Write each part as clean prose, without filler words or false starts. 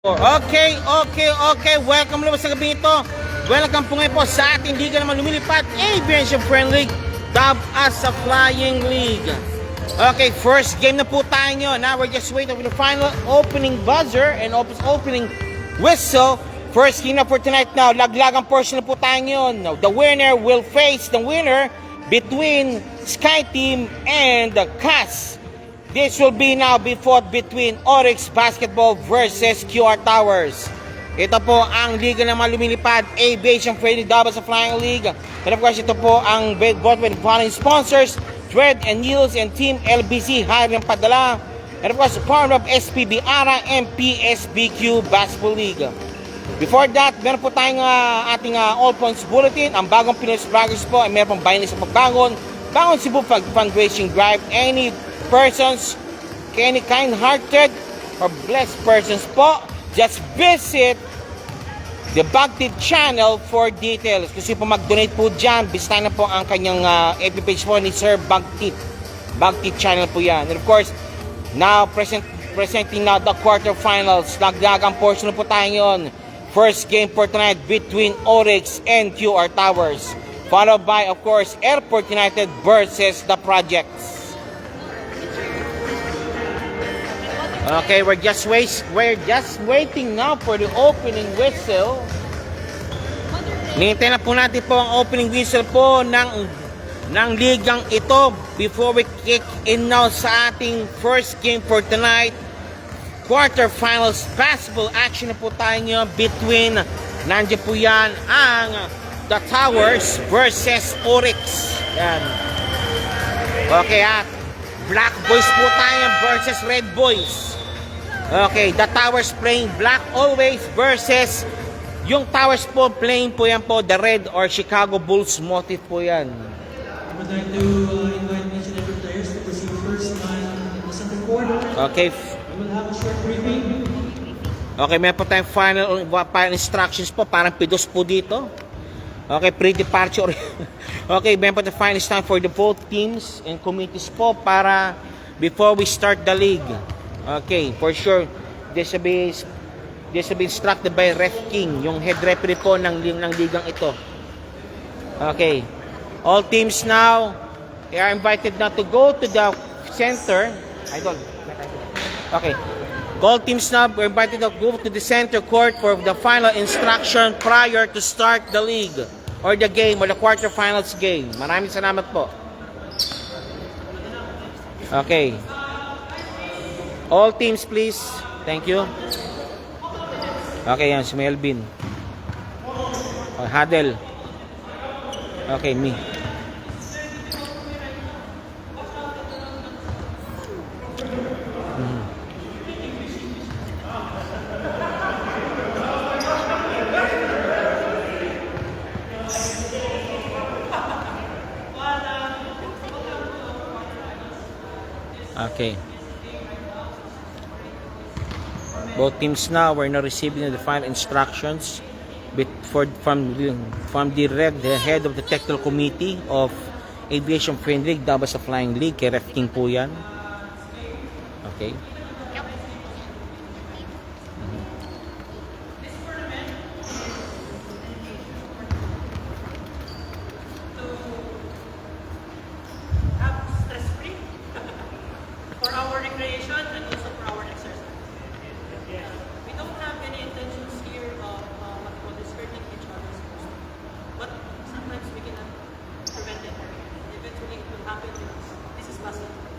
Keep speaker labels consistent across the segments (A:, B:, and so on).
A: Okay. Welcome naman sa gabi ito. Welcome po ngayon po sa ating liga naman lumilipat, Aviation Friendly League, dubbed as a Flying League. Okay, first game na po tayo nyo. Now we're just waiting for the final opening buzzer and opening whistle. First game na for tonight now. Laglagang portion na po tayo nyo. Now, the winner will face the winner between Sky Team and the CAS. This will be now be fought between Oryx Basketball versus QR Towers. Ito po ang liga na lumilipad, Aviation Friendly League sa Flying League. And of course, ito po ang both with following sponsors, Dread and Needles and Team LBC Hiring Padala. And of course, part of SPB ARA and PSBQ Basketball League. Before that, meron po tayong ating All Points Bulletin. Ang bagong Pinoy Vloggers po ay meron pong bayan sa pagbangon. Bangon Cebu Fundraising Drive. Any persons, any kind-hearted or blessed persons po, just visit the Bagtip channel for details. Kasi po mag-donate po dyan, bisitahin na po ang kanyang FB page po ni Sir Bagtip. Bagtip channel po yan. And of course, now presenting now the quarterfinals. Lagdagang portion na po tayo yun. First game for tonight between Oryx and QR Towers. Followed by, of course, Airport United versus the Projects. Okay, we're just waiting now for the opening whistle. Hinihintay na po natin po ang opening whistle po ng ligang ito before we kick in now sa ating first game for tonight. Quarterfinals basketball action na po tayo nyo between, nandiyan po yan, ang the Towers versus Oryx. Yan. Okay, Black Boys po tayo versus Red Boys. Okay, the Towers playing Black always versus yung Towers po playing po yan po the Red or Chicago Bulls motif po yan.
B: I would like to invite each and every players to proceed first in the center court.
A: Okay.
B: We will have a short briefing.
A: Okay, may po tayong final instructions po, parang pidos po dito. Okay, pre-departure. Okay, may po tayong final time for the both teams and committees po para before we start the league. Okay, for sure, this will be instructed by Ref King, yung head referee po ng ligang ito. Okay, all teams now are invited now to go to the center. Okay, all teams now are invited to go to the center court for the final instruction prior to start the league or the game or the quarterfinals game. Maraming salamat po. Okay. All teams please. Thank you. Okay, yan si Melvin. Hadel. Okay, me. Okay. Both teams now were now receiving the final instructions from the head of the technical committee of Aviation Friendly League, dubbed as a Flying League. Kay Ref King po yan. Okay.
C: For our recreation and also for our exercise. We don't have any intentions here of hurting each other's person. But sometimes we cannot prevent it. Eventually it will happen because this is basketball.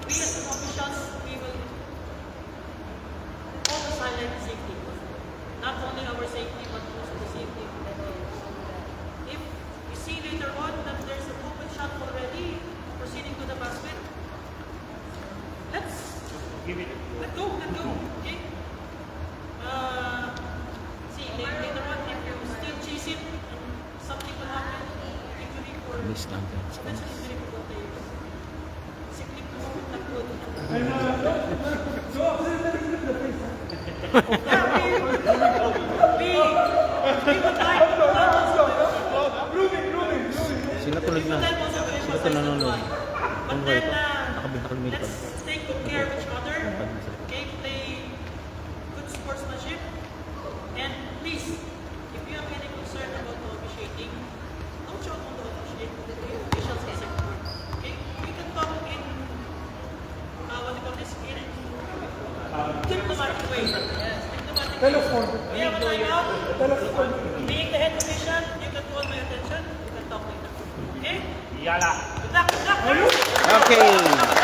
C: We as officials, we will always highlight safety. Not only our safety, but also the safety of the team. If we see later on that there's an open shot already, proceeding to the basket. Let's give it. Let go. Okay. See later on if you still chase it, something will happen. Injury for potentially injury for both players. Simply not good. We would like.
A: Sino tuloy na? Sino to nanonood?
C: But then, let's take good care of each other. Diplomatic way. Yes, diplomatic way. We have a timeout. Being the head official, you can call my attention. You can talk later. Okay? Yala. Good luck, good luck.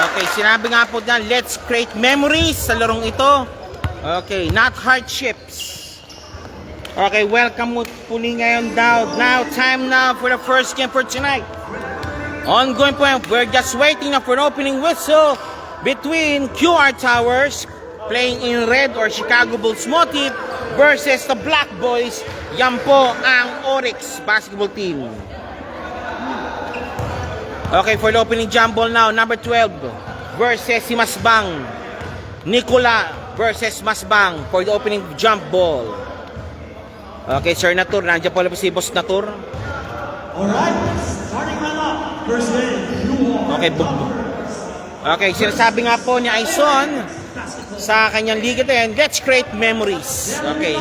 A: Okay, sinabi nga po na, let's create memories sa larong ito. Okay, not hardships. Okay, welcome po ngayon daw. Now, time now for the first game for tonight. Ongoing po, we're just waiting now for an opening whistle between QR Towers, playing in red or Chicago Bulls motif, versus the Black Boys. Yan po ang Oryx basketball team. Okay, for the opening jump ball now, number 12 versus si Masbang. Nicola versus Masbang for the opening jump ball. Okay, Sir Natur, nandiyan po si Boss Natur.
B: Alright, starting lineup. First game,
A: Okay, okay, sinasabi nga po ni Aison sa kanyang liga din, let's create memories. Okay.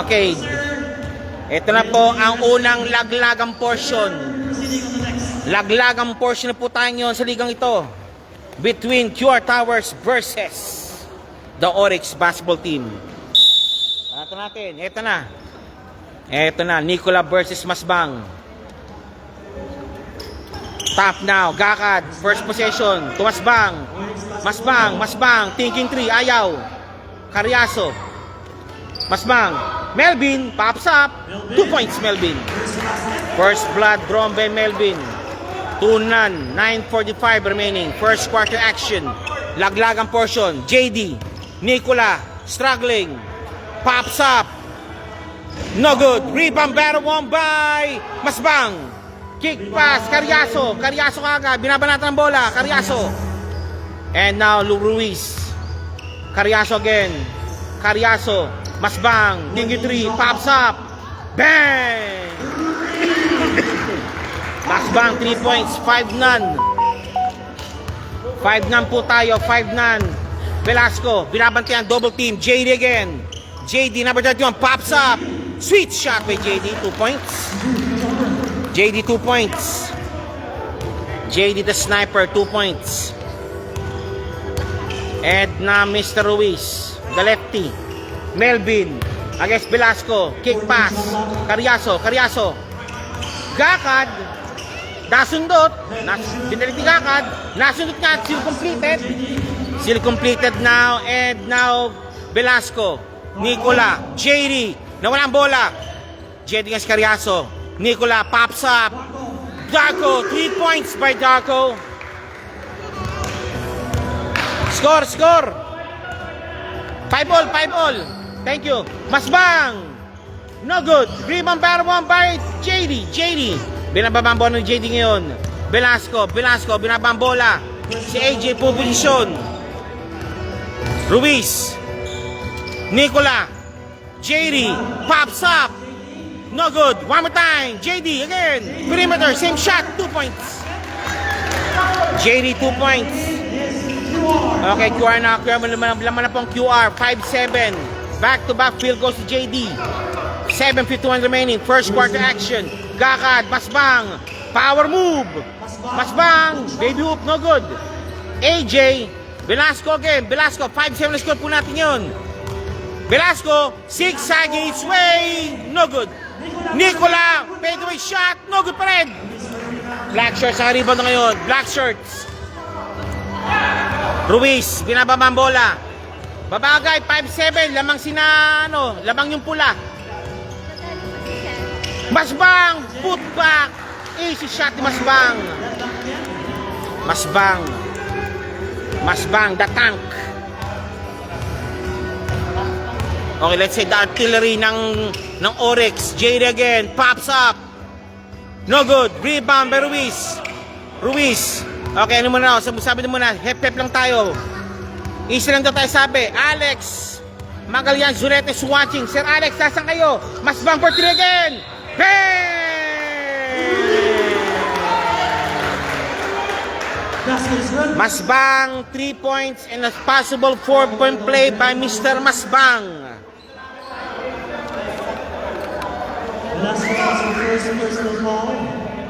A: Okay. Ito na po ang unang laglagang portion. Laglagang portion na po tayo ngayon sa ligang ito. Between QR Towers versus the Oryx basketball team. Ito natin. Ito na. Ito na. Nicola versus Masbang. Top now. Gakad. First possession. To Masbang. Masbang. Thinking 3. Ayaw. Carriazo. Masbang. Melvin. Pops up. 2 points Melvin. First blood drawn by Melvin. 2-0. 9:45 remaining. First quarter action. Laglagang portion. JD. Nicola. Struggling. Pops up. No good. Rebound battle won by Masbang. Kick pass. Carriazo. Carriazo kagad. Binabanatan ng bola. Carriazo. And now Ruiz. Carriazo again. Carriazo. Masbang. Dingy 3. Pops up. Bang! Masbang 3 points. 5-0. 5-0 po tayo. 5-0. Velasco. Binabantayan. Double team. JD again. JD number 31. Pops up. Sweet shot by JD. 2 points. JD 2 points. JD the sniper. 2 points. And na Mr. Ruiz. The lefty. Melvin against Velasco. Kick pass. Carriazo. Gakad. Nasundot. Binalik ni Gakad. Nasundot nga. Still completed now. And now Velasco. Nicola. JD. Nawala ang bola. JD against Carriazo. Nicola pops up. Darko. 3 points by Darko. Score. 5 ball. Thank you. Masbang. No good. Rebound battle won by JD. Binababang bola ng JD ngayon. Velasco. Binabang bola. Si AJ po posisyon. Ruiz. Nicola. JD. Pops up. No good. One more time. JD again. Perimeter. Same shot. 2 points. JD 2 points. Okay, QR na. Laman na pong QR. 5-7. Back-to-back field goes to JD. 7:51 remaining. First quarter action. Gakad. Masbang. Power move. Masbang. Baby hoop. No good. AJ. Velasco again. 5-7 score po natin yun. Velasco. 6 sagging its way. No good. Nicola. Fadeaway shot. No good pa rin. Black shirts ang rebound na ngayon. Black shirts. Ruiz, binababa ang bola. Babagay, 5-7. Lamang lamang yung pula. Masbang, putback. Easy shot ni Masbang. Masbang, the tank. Okay, let's say the artillery ng Oryx. Jade again, pops up. No good. Rebound by Ruiz. Okay, ano muna ako? Sabi na muna, hep-hep lang tayo. Isa lang daw tayo sabi. Alex Magalian Zurete is watching. Sir Alex, nasan kayo? Masbang for 3 again. Bang! Masbang, 3 points and a possible 4-point play by Mr. Masbang.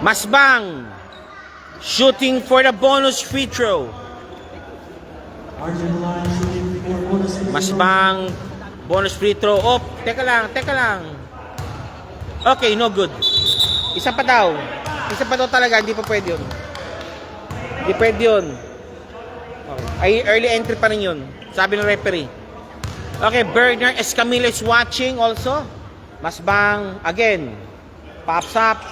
A: Masbang shooting for the bonus free throw.
B: Arjun Milan shooting for bonus free throw.
A: Masbang, bonus free throw. Oh, teka lang. Okay, no good. Isa pa daw talaga, hindi pa pwede yun. Hindi pwede yun. Okay. Ay, early entry pa rin yun, sabi ng referee. Okay, Bernard Escamilla is watching also. Masbang, again, pops up,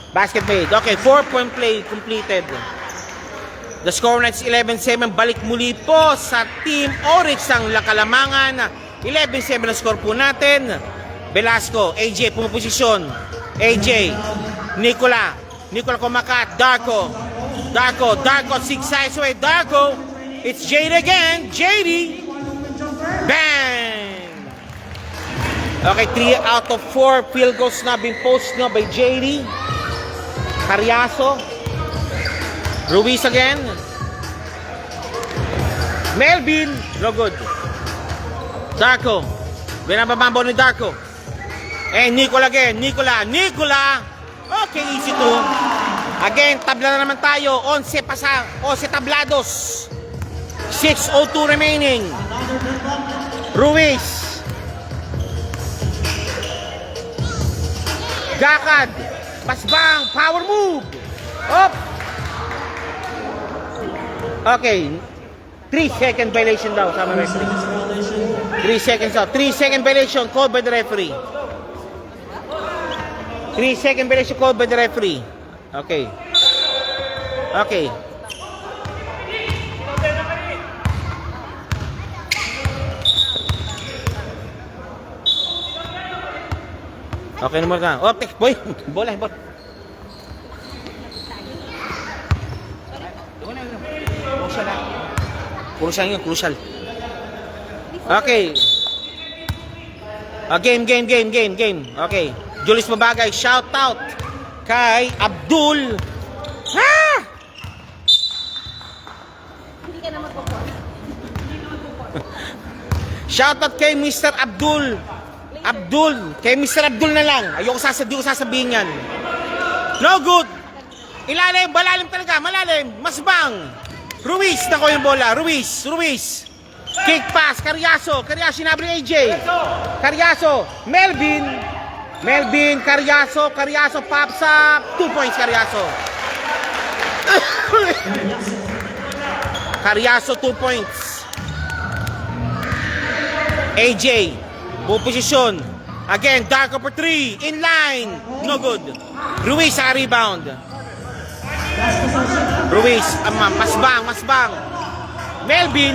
A: basket made. Okay, 4-point play completed. The score now is 11-7. Balik muli po sa Team Oryx ang Lakalamangan. 11-7 na score po natin. Velasco, AJ pumaposisyon. AJ, Nicola kumakat. Darko, 6 sides away. Darko, it's JD again. JD, bang! Okay, 3 out of 4 field goals na been posted na by JD. Carriazo, Ruiz again. Melvin, no good. Darko, binababambo ni Darko. And Nicola again. Nicola. Okay, easy to. Again, tabla na naman tayo. 11 tablados. 6:02 remaining. Ruiz. Gakad. Pasbang. Power move. Up. Okay. 3-second violation daw. Sama referee. 3 seconds daw. 3-second violation called by the referee. 3-second violation called by the referee. Okay. Okay naman ka. Oh, boy. Bola. Crucial. Okay. Game. Okay. Julius Mabagay, shout out kay Abdul.
D: Hindi ka naman po.
A: Shout out kay Mr. Abdul. Kay Mr. Abdul na lang. Ayoko sasabihin yan. No good. Malalim talaga. Masbang. Ruiz na ko yung bola. Ruiz. Kick pass. Carriazo, sinabi ni AJ. Carriazo. Melvin, Carriazo pops up. 2 points, Carriazo, 2 points. AJ, buong posisyon. Again, Darko for 3. In line. No good. Ruiz sa rebound. Masbang. Melvin,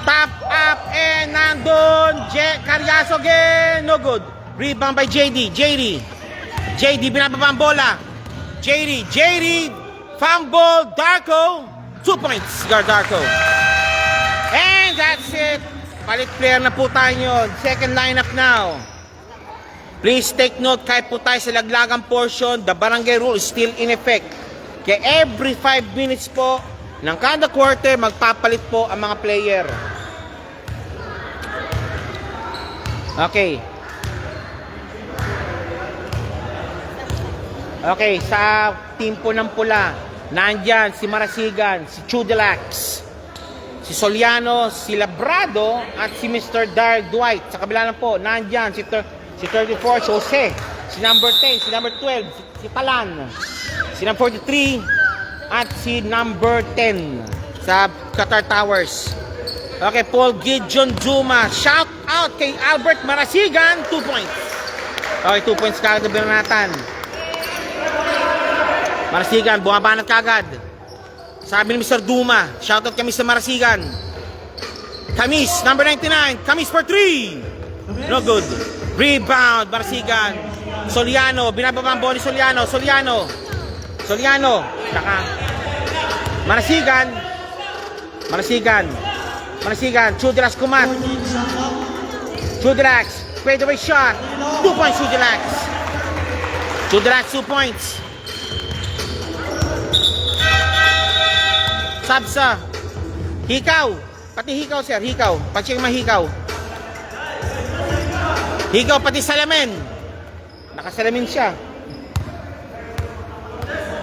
A: tap up, and nandun. Carriazo again. No good. Rebound by JD, binababa ang bola. JD, fumble. Darko, 2 points. Darko. And that's it. Palit player na po tayo. Second lineup now. Please take note, kahit po tayo sa laglagang portion, the barangay rule is still in effect. Kaya every 5 minutes po ng kada quarter, magpapalit po ang mga player. Okay, sa team po ng pula, nandyan si Marasigan, si Chudelax, si Soliano, si Labrado, at si Mr. Dark Dwight. Sa kabila na po, nandyan si 34, si Jose, si number 10, si number 12, si Palan, si number 43, at si number 10 sa Qatar Towers. Okay, Paul Gideon Zuma. Shout out kay Albert Marasigan, 2 points. Okay, 2 points kagad na binanatan. Marasigan, bumabanat kagad. Sabi ni Mr. Duma, shout out kay Mr. Marasigan. Kamis, number 99, Kamis for 3. No good. Rebound, Marasigan. Soliano, binababa ang bola ni Soliano. Marasigan, Chudelax kumat. Chudelax, fadeaway shot. 2 points, Chudelax 2 points. Sabsa. Hikaw. Pati hikaw, sir. Pati mahikaw. Hikaw, pati salamin. Nakasalamin siya.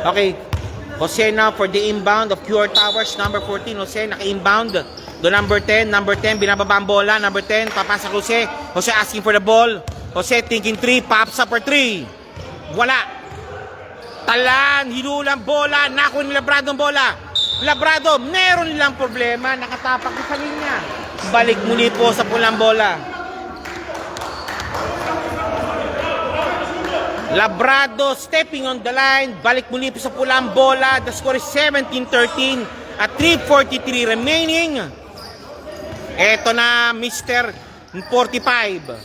A: Okay. Jose now for the inbound of QR Towers. Number 14, Jose, naka-inbound. to number 10. Number 10, binababa ang bola. Number 10, papasa Jose. Jose asking for the ball. Jose thinking 3, pops up for 3. Wala. Talan, hinulang bola. Nakuha ni Labrado ang bola. Labrado, meron nilang problema. Nakatapak sa linya. Balik muli po sa pulang bola. Labrado stepping on the line. Balik muli po sa pulang bola. The score is 17-13 at 3:43 remaining. Eto na Mr. 45.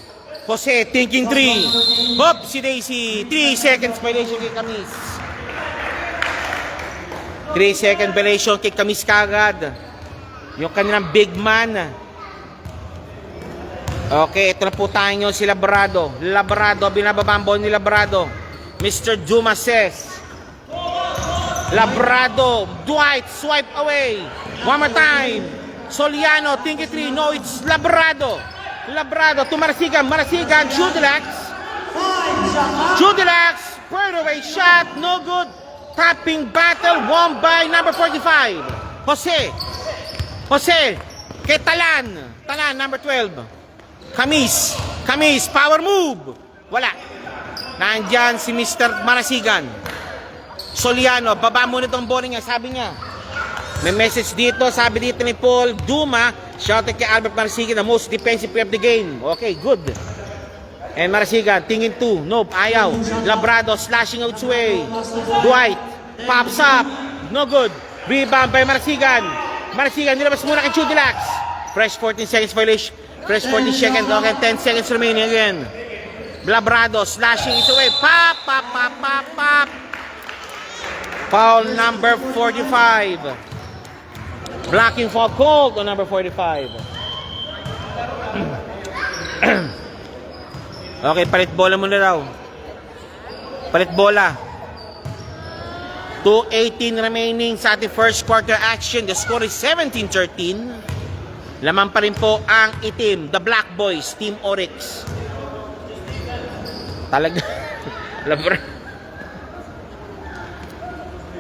A: Jose thinking 3. Hop si Daisy. 3 seconds violation kay Camis. 3 second violation kay Camis kagad. Yung kanilang big man. Okay, ito na po tayo si Labrado. Labrado, binababambo ni Labrado. Mr. Duma says. Labrado, Dwight, swipe away. One more time. Soliano, thinking 3. No, it's Labrado. Labrado to Marasigan. Marasigan, Judilax. Judilax, further away shot. No good. Tapping battle won by number 45. Jose. Jose. Kay Talan. Talan, number 12. Camis. Camis, power move. Wala. Nandyan si Mr. Marasigan. Soliano, baba muna itong bola niya. Sabi niya. May message dito. Sabi dito ni Paul Duma. Shouted kay Albert Marasigan, the most defensive player of the game. Okay, good. And Marasigan, tingin 2. Nope, ayaw. Labrado, slashing out way. Dwight, pops up. No good. Rebound by Marasigan. Marasigan, nilabas muna kay Chudilax. Fresh 14 seconds violation. Fresh 40 seconds. Okay, 10 seconds remaining again. Labrado, slashing it away. Pop, pop, pop, pop, pop. Foul number 45. Blocking foul called on number 45. Okay, palit bola muna daw. Palit bola. 2:18 remaining sa ating first quarter action. The score is 17-13. Laman pa rin po ang itim, the Black Boys, Team Oryx. Talaga.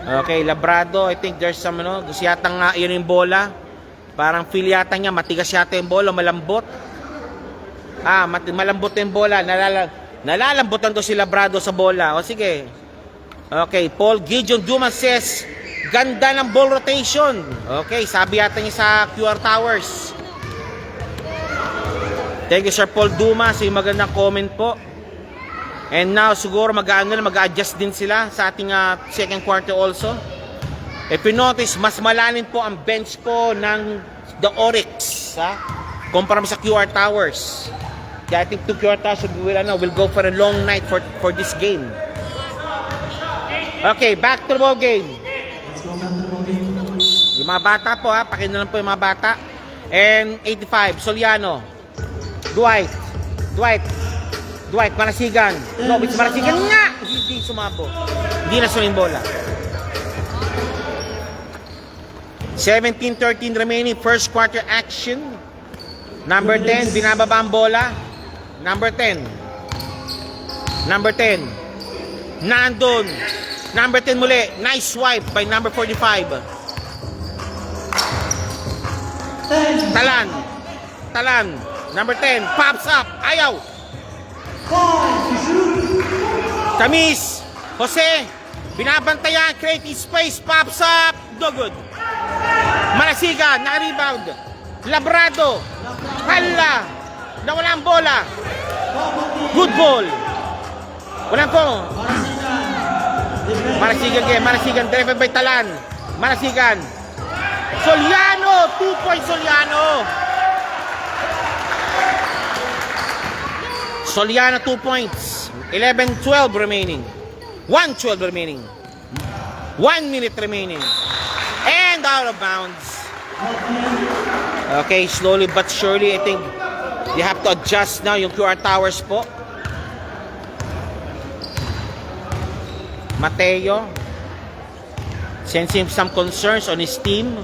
A: Okay, Labrado, I think there's some, gusto yatang yun yung bola. Parang feel yata niya, matigas yata yung bola, malambot. Malambot yung bola, nalalambutan ko si Labrado sa bola. O sige. Okay, Paul Gideon Dumas says, ganda ng ball rotation. Okay, sabi yata niya sa QR Towers. Thank you, Sir Paul Dumas. Yung magandang comment po. And now, siguro mag-adjust din sila sa ating second quarter also. If you notice, mas malalim po ang bench po ng the Oryx. Kumpara sa QR Towers. Kaya I think 2 QR Towers will go for a long night for this game. Okay, back to the ball game. Yung mga bata po pakinggan lang po yung mga bata. And 85, Soliano. Dwight, Marasigan. No, it's Marasigan nga! Hindi sumabo. Hindi na sumin bola. 17-13 remaining, first quarter action. Number 10, binababa ang bola. Number 10. Nandun. Number 10 muli. Nice swipe by number 45. Talan. Number 10. Pops up. Ayaw. Camis. Jose. Binabantayan. Creating space. Pops up. No good. Marasigan. Naka-rebound. Labrado. Hala. Nawala ang bola. Good ball. Walang po. Marasigan driven by Talan. Marasigan. Soliano. 2 points Soliano. Soliano 2 points. 11-12 remaining. 1-12 remaining. 1 minute remaining. And out of bounds. Okay, slowly but surely I think you have to adjust now yung QR Towers po. Mateo sensing some concerns on his team.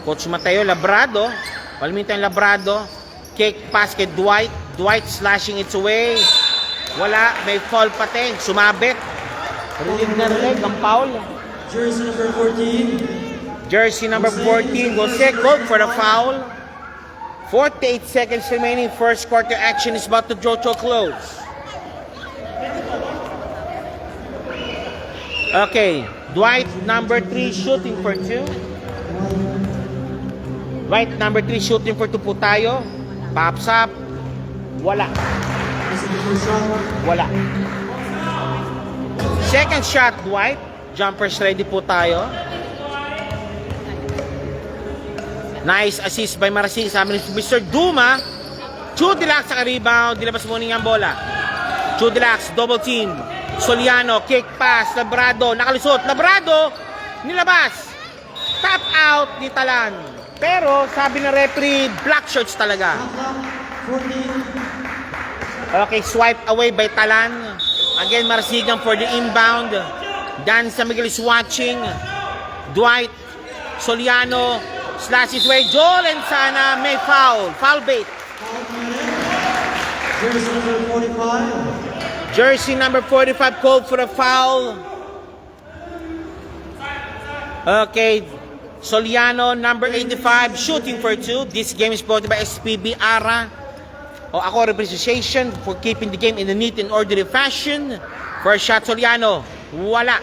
A: Coach Mateo. Labrado. Palmintan Labrado. Kick pass kay Dwight. Dwight slashing it away. Wala. May foul pati. Sumabit. Rinig na rinig ang foul.
B: Jersey number 14.
A: Jersey number 14. Jose called for the foul. 48 seconds remaining. First quarter action is about to draw to a close. Okay, Dwight number 3 shooting for 2. Dwight number 3 shooting for 2 po tayo. Pops up. Wala. Wala. Second shot, Dwight. Jumpers ready po tayo. Nice assist by Marasing. Sabi ni Mr. Duma. Chudilac sa rebound. Dilabas muna ang bola. Chudilac, double team. Soliano, kick pass. Labrado, nakalusot. Labrado, nilabas. Tap out ni Talan. Pero sabi ng referee, black shirts talaga. Okay, swipe away by Talan. Again, Marasigan for the inbound. Dan San Miguel is watching. Dwight, Soliano, slash his way. Joel and Sana may foul. Foul bait.
B: Jersey number 45.
A: Jersey number 45 called for a foul. Okay. Soliano number 85 shooting for 2. This game is brought to you by SPB Ara. O ako representation for keeping the game in a neat and orderly fashion. First shot Soliano. Wala.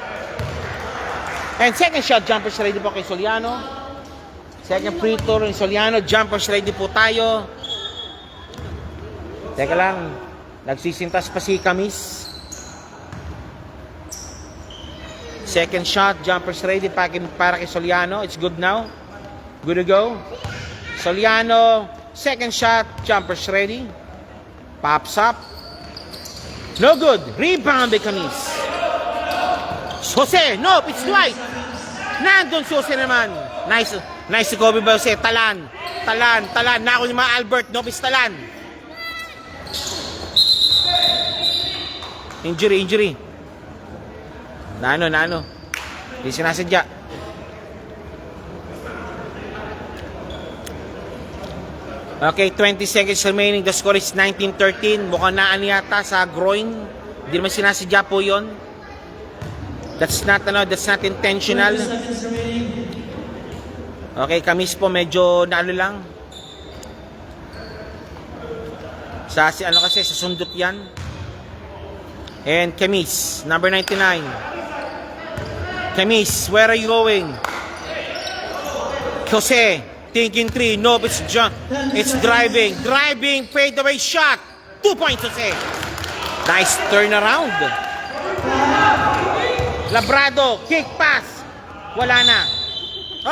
A: And second shot, jumpers ready po kay Soliano. Second free throw ni Soliano. Jumpers ready po tayo. Teka lang. Nagsisintas pa si Camis. Second shot, jumpers ready para kay Soliano. It's good now. Good to go. Soliano, second shot, jumpers ready. Pops up. No good. Rebound by Camis. Jose, no, it's Dwight. Nandun si Jose naman. Nice si Kobe by Jose. Talan. Nako ni mga Albert, no, it's Talan. Injury. Nano. Hindi sinasadya. Okay, 20 seconds remaining. The score is 19-13. Mukhang naan yata sa groin. Hindi naman sinasadya po yun. That's not intentional.
B: 30 seconds remaining.
A: Okay, Camis po medyo naano lang. Sa sundot yan. And Camis, number 99. Camis, where are you going? Jose, thinking 3. No, it's driving. Fade away shot. 2 points, Jose. Nice turnaround. Labrado, kick pass. Wala na.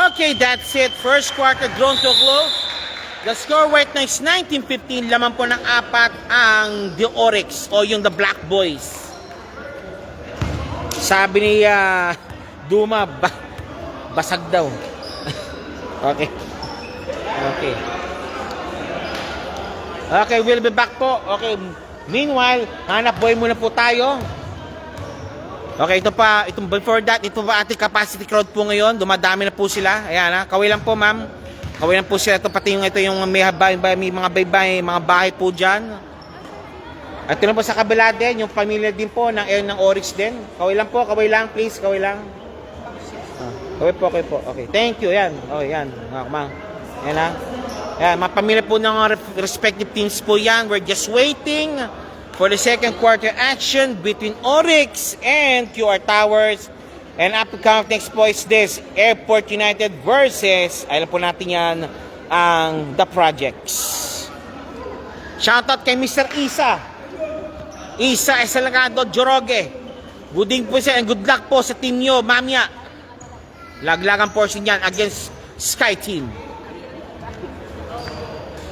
A: Okay, that's it. First quarter drawn to a close. The score right now is 19-15. Laman po ng 4 ang The Oryx o yung The Black Boys. Sabi ni Duma, basag daw. Okay, we'll be back po. Okay, meanwhile, hanap boy muna po tayo. Okay, itong before that, ito pa ating capacity crowd po ngayon. Dumadami na po sila. Ayan ha, kaway lang po ma'am. Kaway lang po sila. Ito pati yung may mga baybay, mga bahay po dyan. At ito na po sa kabila din, yung pamilya din po ng Oryx din. Kaway lang please, kaway lang. Kaway po. Okay, thank you, yan. Oh, yan. Yan ha. Yan, mga pamilya po ng respective teams po yan. We're just waiting for the second quarter action between Oryx and QR Towers. And up to count next po is this, Airport United versus, alam po natin yan, ang The Projects. Shoutout kay Mr. Isa Esalagado Joroge. Buding po siya and good luck po sa team nyo, mamya. Laglagang portion yan against Sky Team.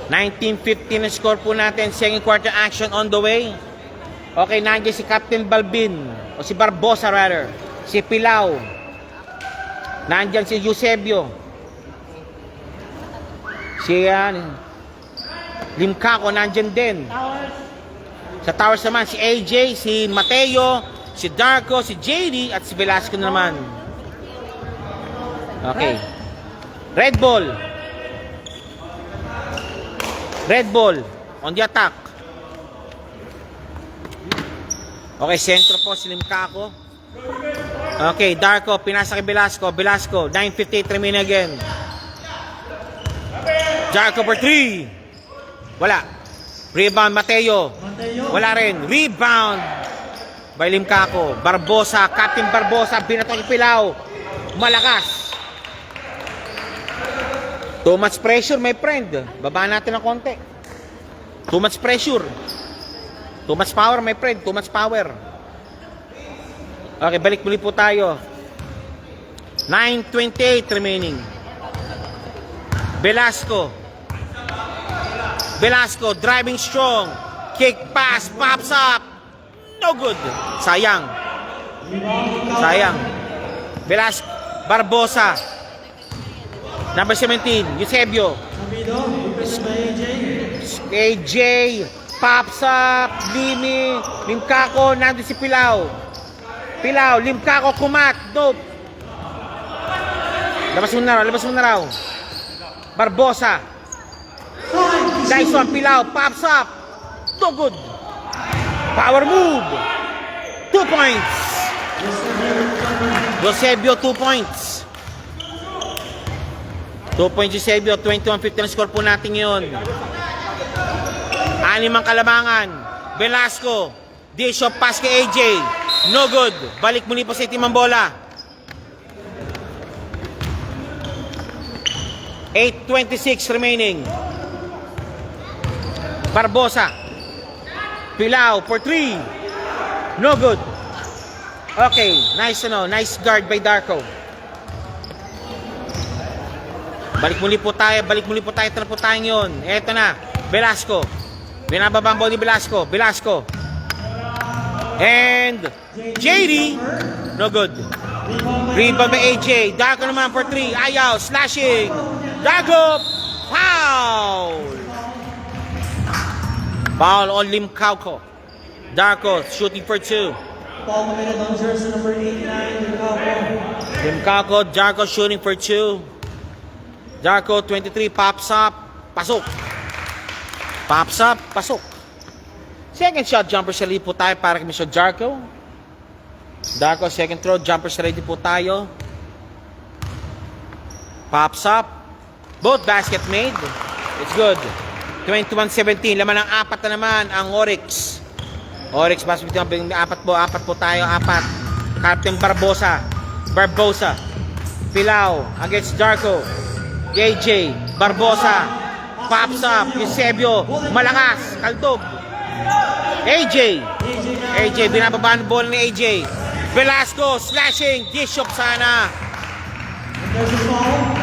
A: 19-15 na score po natin. Second quarter action on the way. Okay, nandiyan si Captain Balbin. O si Barbosa rather. Si Pilao. Nandiyan si Eusebio. Si Limcaco nandiyan din. Sa Towers naman si AJ, si Mateo, si Darko, si JD at si Velasco naman. Okay. Red ball on the attack. Okay, sentro po si Limcaco. Okay, Darko, pinasa kay Velasco. 9:58 remaining again. Darko for 3. Wala. Rebound, Mateo.
B: Mateo.
A: Wala rin. Rebound by Limcaco. Barbosa, Captain Barbosa, binatong Pilao. Malakas. Too much pressure, my friend. Babaan natin ng konti. Too much pressure. Too much power, my friend. Too much power. Okay, balik muli po tayo. 9:28 remaining. Velasco. Velasco, driving strong. Kick pass, pops up. No good. Sayang. Sayang. Velasco. Barbosa. Number 17, Eusebio.
B: Sabido, requested by AJ.
A: AJ. Pops up. Limi. Limcaco. Nandun si Pilao. Pilao. Limcaco. Kumat. Dope. Labas mo na raw. Labas mo na raw. Barbosa. Nice one, Pilao. Pops up. No good. Power move. 2 points. Eusebio, 2 points. 2 points Eusebio. 21-15 ang score po natin ngayon. 6 ang kalamangan. Velasco. Dish of pass kay AJ. No good. Balik muli po sa itim ang bola. 8:26 remaining. Barbosa. Pilao for 3. No good. Okay, nice nice guard by Darko. Balik muli po tayo. Ito na po tayo ngayon. Ito na. Velasco. Binababa ang ball ni Velasco. Velasco. And JD. No good. Rebound by AJ. Darko naman for 3. Ayaw. Slashing. Darko. Foul. Foul on Limcaco. Darko shooting for 2.
B: Paul committed on jersey number 89, Limcaco.
A: Limcaco. Darko shooting for 2. Darko 23. Pops up. Pasok. Pops up. Pasok. Second shot jumper sa lead po tayo para kay Mr. Darko. Darko second throw. Jumper sa ready po tayo. Pops up. Both basket made. It's good. 21-17. Laman ng 4 na naman ang Oryx. Oryx basket ng 4 po tayo. 4. Captain Barbosa. Barbosa. Pilao against Darko. AJ. Barbosa. Pops up. Eusebio. Malakas. Kaldog. AJ. AJ. Binababa ang bola ni AJ. Velasco. Slashing. Dish up sana.
B: There's a foul.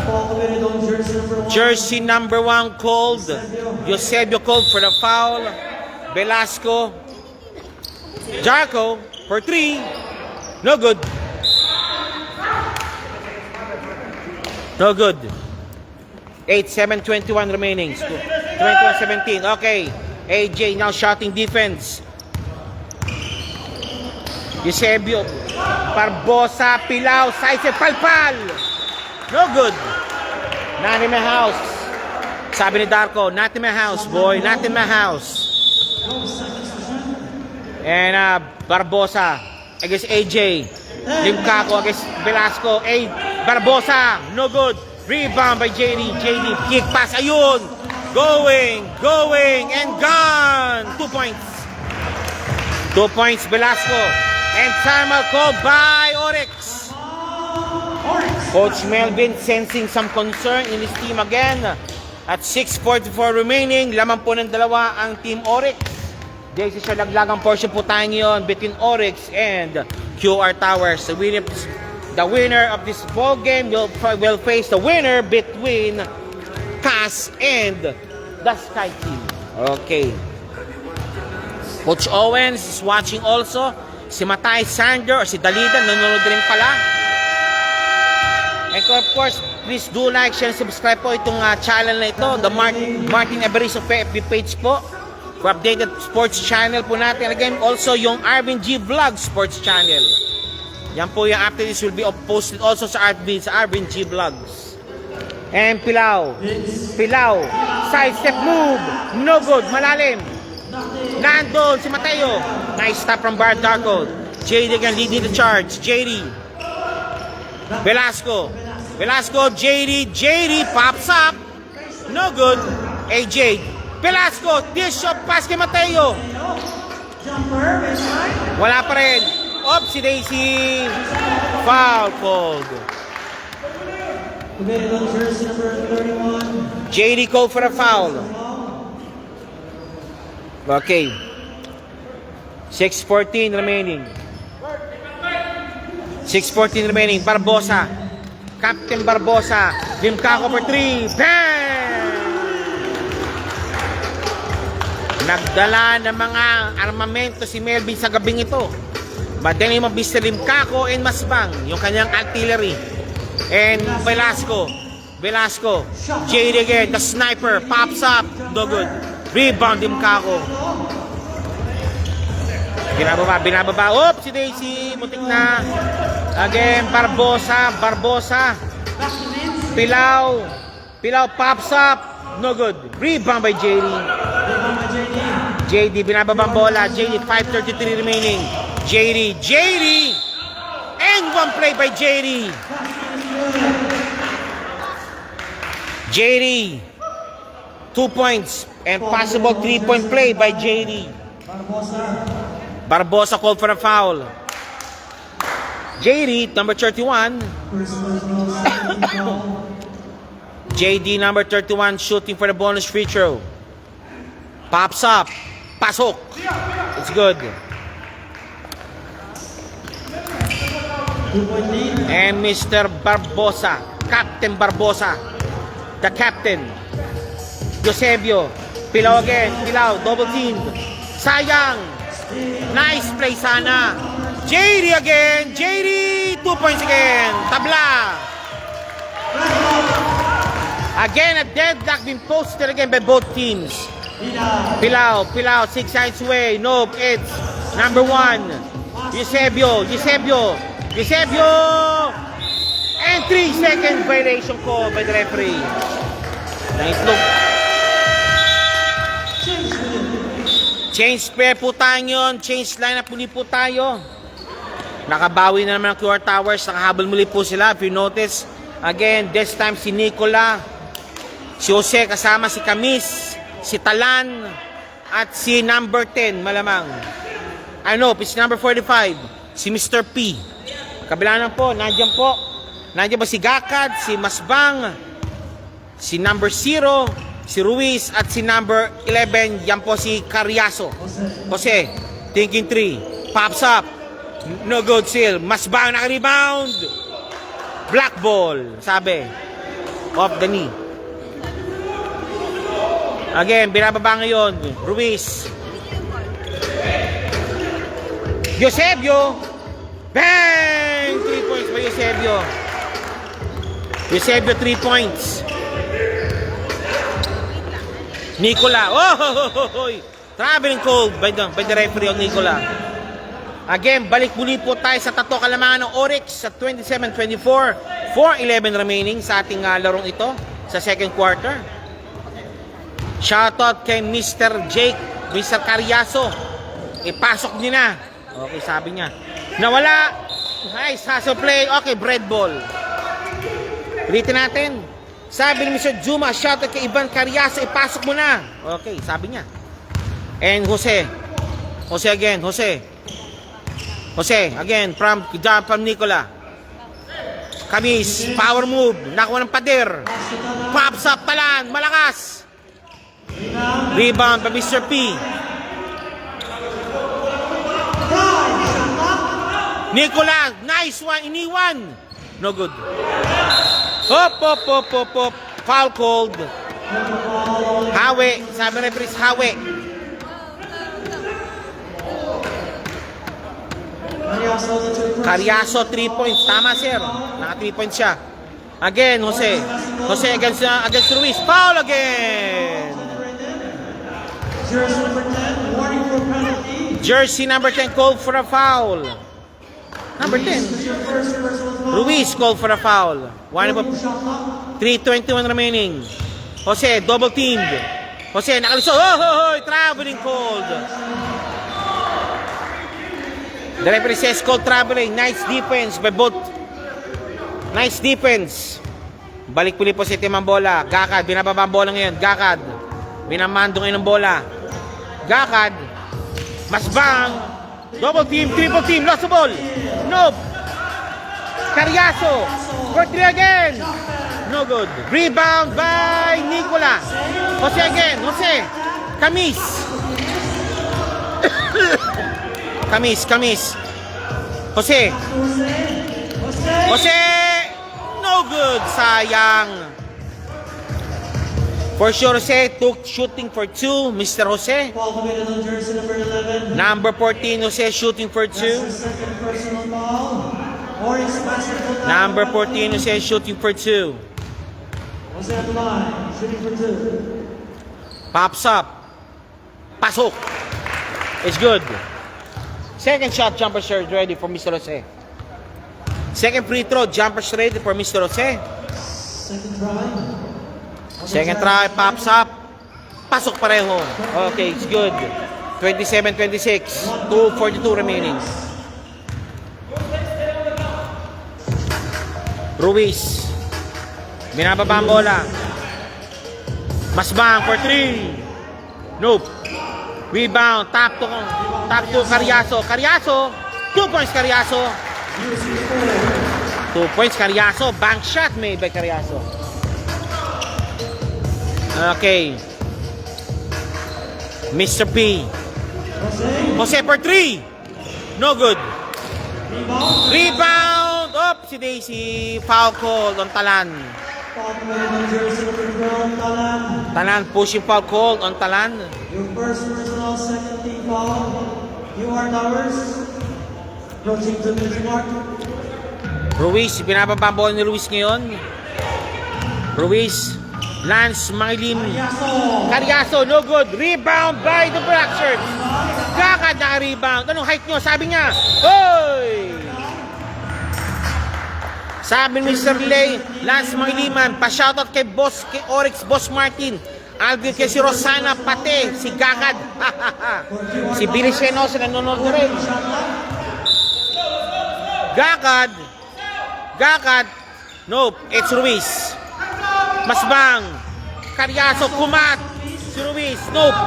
B: Paul committed on jersey number 1.
A: Jersey number 1 called. Eusebio called for the foul. Velasco. Darko for 3. No good. No good. 8-7-21 remaining. 21-17. Okay. AJ now shooting defense. Eusebio. Barbosa. Pilao. Saise. Palpal. No good. Not in my house. Sabi ni Darko, not in my house, boy. Not in my house. And Barbosa against AJ. Limcaco against Velasco. Barbosa. No good. Rebound by JD. JD. Kick pass. Ayun. Going, and gone. 2 points. 2 points, Velasco. And timeout called by Oryx. Coach Melvin sensing some concern in his team again. At 6:44 remaining, laman po ng dalawa ang Team Oryx. Dahil siya laglagang portion po tayo ngayon between Oryx and QR Towers. The winner of this ball game will face the winner between CAS and the Sky Team. Okay. Coach Owens is watching also. Si Matay Sander o si Dalida nanonood rin pala. And of course, please do like, share, and subscribe po itong channel na ito, the Martin Eberizo FB page po. For updated sports channel po natin. Again, also yung Arvin G Vlog sports channel. Yan po yung after this will be posted also sa Arvin G Vlogs. And Pilao. Side step move. No good. Malalim. Nandun si Mateo. Nice stop from Bart Darko. JD again leading the charge. JD. Velasco. Velasco, JD pops up. No good. AJ. Velasco, dish of pass kay Mateo.
B: Jumper, baseline.
A: Wala pa rin. Si Daisy. Foul called.
B: Available jersey number 31.
A: JD called for a foul. Okay. 6:14 remaining. 6:14 remaining. Barbosa. Captain Barbosa. Limcaco for 3. Bang! Nagdala ng mga armamento si Melvin sa gabing ito. Madali mo Mr. Limcaco and Masbang, yung kanyang artillery. And Velasco. JD again, the sniper, pops up. No good. Rebound Limcaco. Binababa. Si Daisy, mutik na. Again, Barbosa. Pilau pops up. No good. Rebound by JD. JD, binababang bola. JD, 5:33 remaining. JD. And one play by JD. JD. 2 points. And possible 3-point play by JD. Barbosa called for a foul. JD, number 31. JD, number 31, shooting for the bonus free throw. Pops up. Pasok. It's good. And Mr. Barbosa, Captain Barbosa, the captain. Eusebio, Pilau again, double team. Sayang. Nice play sana. JD again, 2 points again. Tabla. Again, a deadlock being posted again by both teams. Pilau, 6 sides away. Nope, it's number 1. Eusebio. And 3-second violation call by the referee. Naitlog. Change pair po tayo. Change lineup muli po tayo. Nakabawi na naman ang QR Towers. Nakahabol muli po sila. If you notice, again, this time si Nicola, si Jose kasama si Camis, si Talan, at si number 10, malamang. It's number 45, si Mr. P. Kabila na po, nandiyan po. Nandiyan po si Gakad, si Masbang, si number 0, si Ruiz, at si number 11, yan po si Carriazo. Jose, thinking 3, pops up. No good still. Masbang naka-rebound. Black ball, sabi. Off the knee. Again, binababa ngayon. Ruiz. Eusebio. Bang! 3 points by Eusebio. Eusebio, 3 points. Nicola. Traveling call by the referee of Nicola. Again, balik muli po tayo sa tato kalamangan ng Oryx sa 27-24. 4:11 remaining sa ating larong ito sa second quarter. Shoutout kay Mr. Jake, Mr. Carriazo. Ipasok niya na. Okay, sabi niya. Nawala. Nice hustle play. Okay, bread ball. Ulitin natin. Sabi ni Mr. Juma, shoutout kay Ivan Carriazo. Ipasok mo na. Okay, sabi niya. And Jose again. Jose, again, from Nicola. Camis, power move. Nakuha ng pader. Pops up, Talan. Malakas. Rebound by Mr. P. Nicola, nice one. Iniwan. No good. Hop. Foul called. Hawe. Sabi na referee, Hawe. Carriazo, 3 points. Tama, sir. Naka 3 points siya. Again, Jose against Ruiz. Foul again. Jersey number 10 called for a foul. Number 10. Ruiz called for a foul. 3:21 remaining. Jose, double teamed. Jose, nakalisod. Traveling called. The referee says called traveling. Nice defense by both. Nice defense. Balik puli po si Tim ang bola. Gakad, binababa ang bola ngayon. Gakad, binamando ngayon ang bola. Gakad, Masbang, double team, triple team, lost the ball. Nope. Carriazo, for 3 again. No good. Rebound by Nicola. Jose again, Jose. Camis. Camis. Jose. Jose. No good. Sayang. For sure, Jose took shooting for 2. Mr. Jose.
B: Foul committed on jersey number 11.
A: Number 14, Jose shooting for 2.
B: That's the second personal foul. Oryx basketball foul.
A: Number 14, Jose shooting for 2.
B: Jose at the line, shooting for 2.
A: Pops up. Pasok. It's good. Second shot, jumper shot ready for Mr. Jose. Second free throw, jumper shot ready for Mr. Jose.
B: Second try.
A: Second try, pops up. Pasok pareho. Okay, it's good. 27-26. 2:42 remaining. Ruiz. Binababa ang bola. Masbang for 3. Nope. Rebound. Top to Carriazo. Carriazo. 2 points Carriazo. 2 points Carriazo. Bank shot made by Carriazo. Okay. Mr. P. Jose for 3. No good. Rebound. Up si Daisy. Foul call on Talan.
B: Foul committed on jersey number 12, Talan.
A: Talan pushing foul call on Talan.
B: Your first personal, second team foul. UR Towers. Approaching to the mark.
A: Ruiz. Binababa ang bola ni Ruiz ngayon. Ruiz. Lance Mangilim. Carriazo, no good. Rebound by the Black Shirts. Gakad na rebound. Anong height nyo? Sabi niya. Hoy! Sabi ni Mr. Lay, Lance Mangiliman, pa-shoutout kay Oryx, Boss Martin. Alvin kay si Rosana, pati si Gakad. Si Billy Senoso, nanonood na rin. Gakad. Nope, it's Ruiz. Masbang. Carriazo, kumat. Si Ruiz, nope.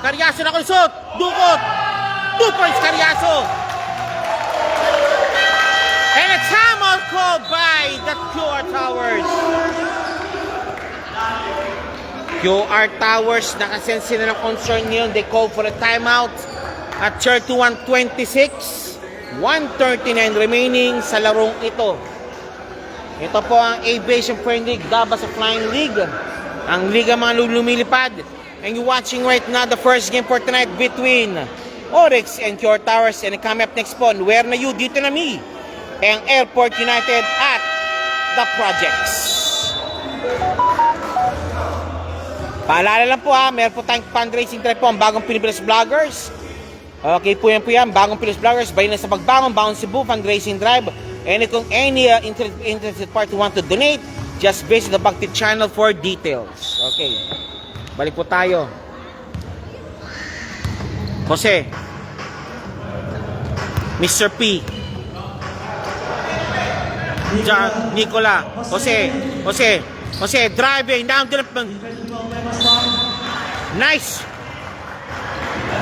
A: Carriazo na kulusot. Dukot. 2 points Carriazo. And a timeout called by the QR Towers. QR Towers, nakasense sila ng concern ngayon. They called for a timeout at 31-26. 1:39 remaining sa larong ito. Ito po ang Aviation Friend League, Dabas sa Flying League. Ang liga mga lumilipad. And you're watching right now the first game for tonight between Oryx and QR Towers. And coming up next po, where na you? Dito na mi. Ang Airport United at The Projects. Paalala lang po meron po tayong fundraising drive po ang bagong Pilipinas Vloggers. Okay po yan, bagong Pilipinas Vloggers. Bayan na sa pagbangon, Bound Cebu fundraising drive. And kung any interested party want to donate, just visit the Bhakti channel for details. Okay. Balik po tayo. Jose. Mr. P. Nicola. Jose. Driving down to the... Nice.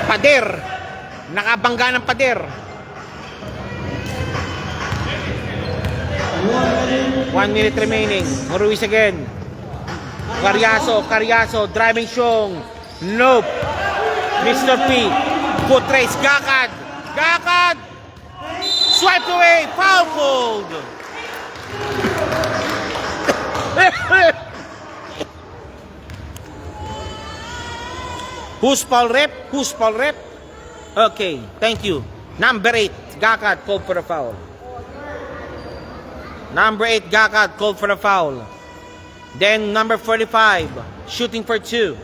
A: Pader. Nakabangga ng pader. 1 minute remaining. Ruiz again. Carriazo, driving Xiong. Nope. Mr. P. Foot race. Gakad. Swiped away. Foul called. Who's foul rep? Okay, thank you. Number 8, Gakad called for a foul. Number 8, Gakad called for a foul. Then number 45, shooting for 2.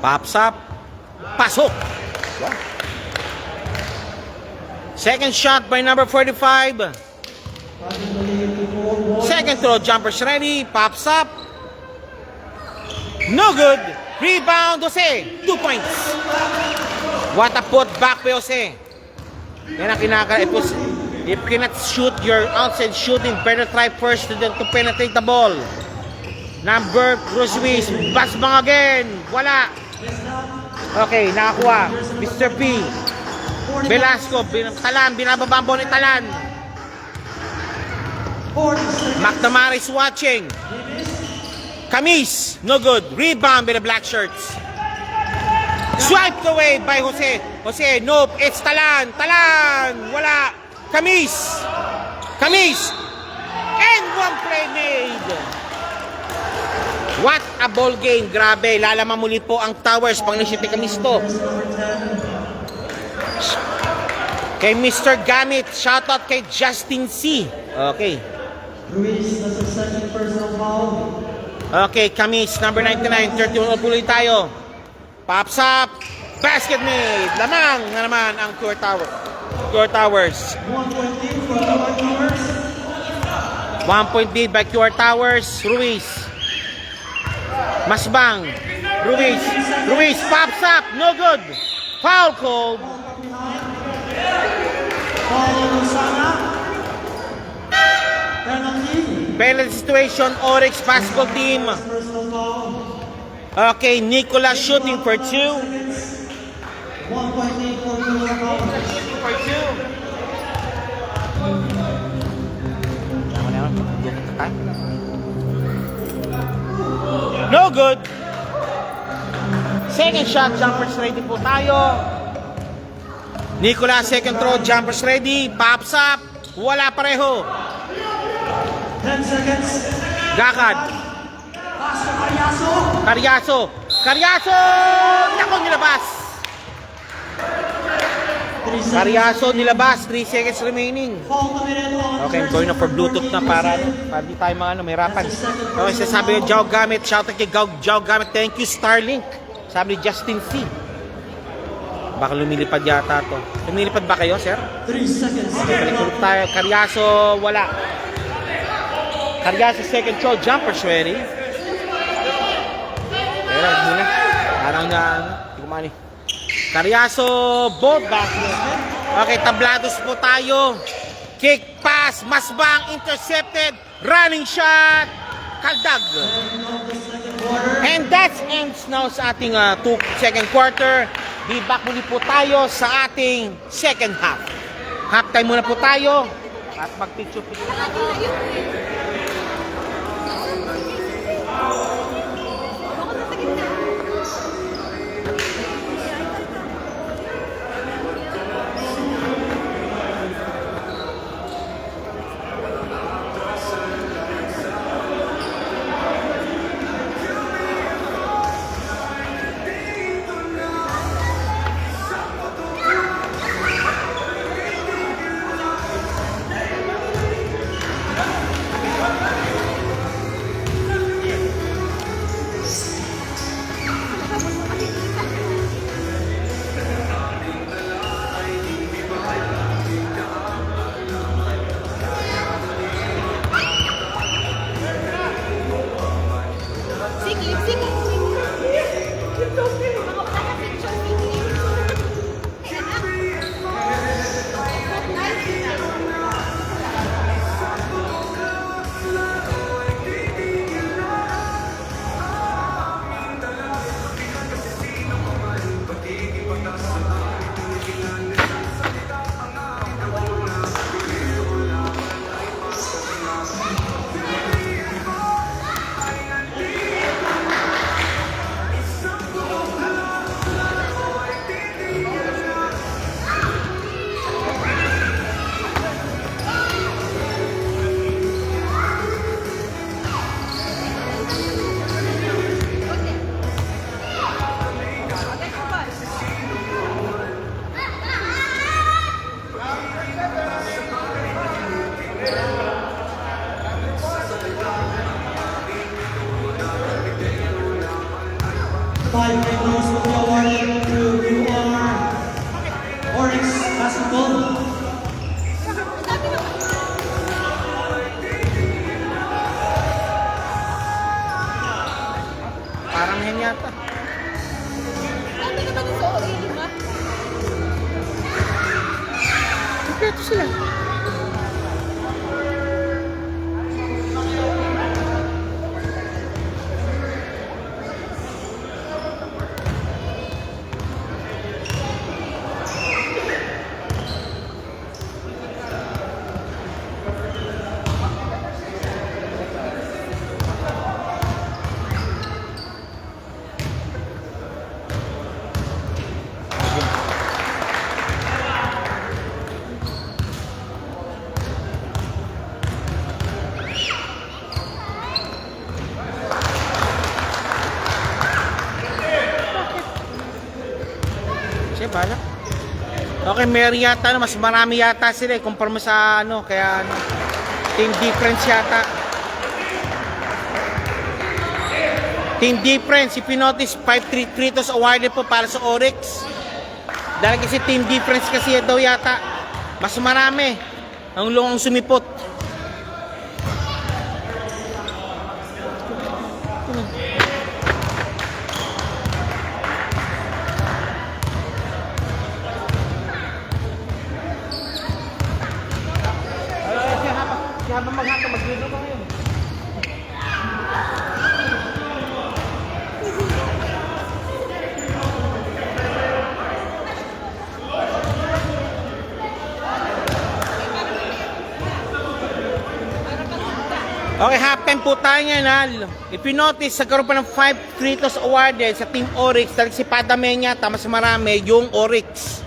A: Pops up. Pasok. Second shot by number 45. Second throw, jumper's ready. Pops up. No good. Rebound, Jose. 2 points. What a put back by Jose. Yan ang If you cannot shoot your outside shooting, better try first to penetrate the ball. Number, Ruiz, Basbang again. Wala. Okay, nakakuha. Mr. P. Velasco, Talan, binababa ang ball ni Talan.
B: 40 seconds.
A: McNamara's watching. Camis, no good. Rebound by the black shirts. Swiped away by Jose. Jose, nope. It's Talan. Talan. Wala. Camis. Camis. And one play made. What a ball game. Grabe. Lalaman muli po ang Towers pang nasyete Camis to. Kay Mr. Gamit. Shoutout kay Justin C. Okay.
B: Ruiz, that's the second personal foul.
A: Okay, Camis, number 99. 31 ulit tayo. Pops up. Basket made. Lamang na naman ang Pure Tower. Pure Towers.
B: 1 point lead for QR Towers.
A: 1 point lead by QR Towers. Ruiz. Masbang. Ruiz. Ruiz pops up. No good. Foul call.
B: Paulo Lozana. Penalty.
A: Penalty situation. Oryx basketball team.
B: Personal foul.
A: Okay, Nicolas shooting for 2.
B: 1 point lead for QR Towers.
A: For 2. No good. Second shot, jumpers ready po tayo. Nicolas, second throw, jumpers ready. Pops up. Wala pareho.
B: 10 seconds.
A: Gakad.
B: Pass to Mariaso.
A: Carriazo. Carriazo! Nako, nilabas.
B: 3 seconds.
A: Carriazo nilabas. 3 seconds remaining.
B: Foul committed on
A: Okay, I'm going na for Bluetooth na para di tayo mahirapan. Okay, sabi yung Jao Gamit. Shoutout kay Jao Gamit. Thank you, Starlink. Sabi ni Justin C. Baka lumilipad yata to. Lumilipad ba kayo, sir?
B: 3 seconds.
A: Okay, balik ulit tayo. Carriazo, wala. Carriazo, second throw. Jumpers ready. Pero, muna. Parang na, hindi ko mani. Carriazo, both basket. Okay, tablados po tayo. Kick pass, Masbang, intercepted. Running shot. Kaldag. And that ends now sa ating second quarter. Be back muli po tayo sa ating second half. Halftime muna po tayo. At mag-picture-picture. Okay, meron yata, ano, mas marami yata sila kumpara mo sa ano, kaya ano, team difference yata. Team difference, if you notice, 5 free throws awarded po para sa Oryx. Dahil kasi team difference kasi daw yata, mas marami ang lungong sumipot. Habang maghapon, mag-video ko ngayon. Okay, halftime po tayo ngayon, ha. If you notice, nagkaroon pa ng 5 free throws awarded sa Team Oryx. Dahil si Padamenya, mas marami yung Oryx.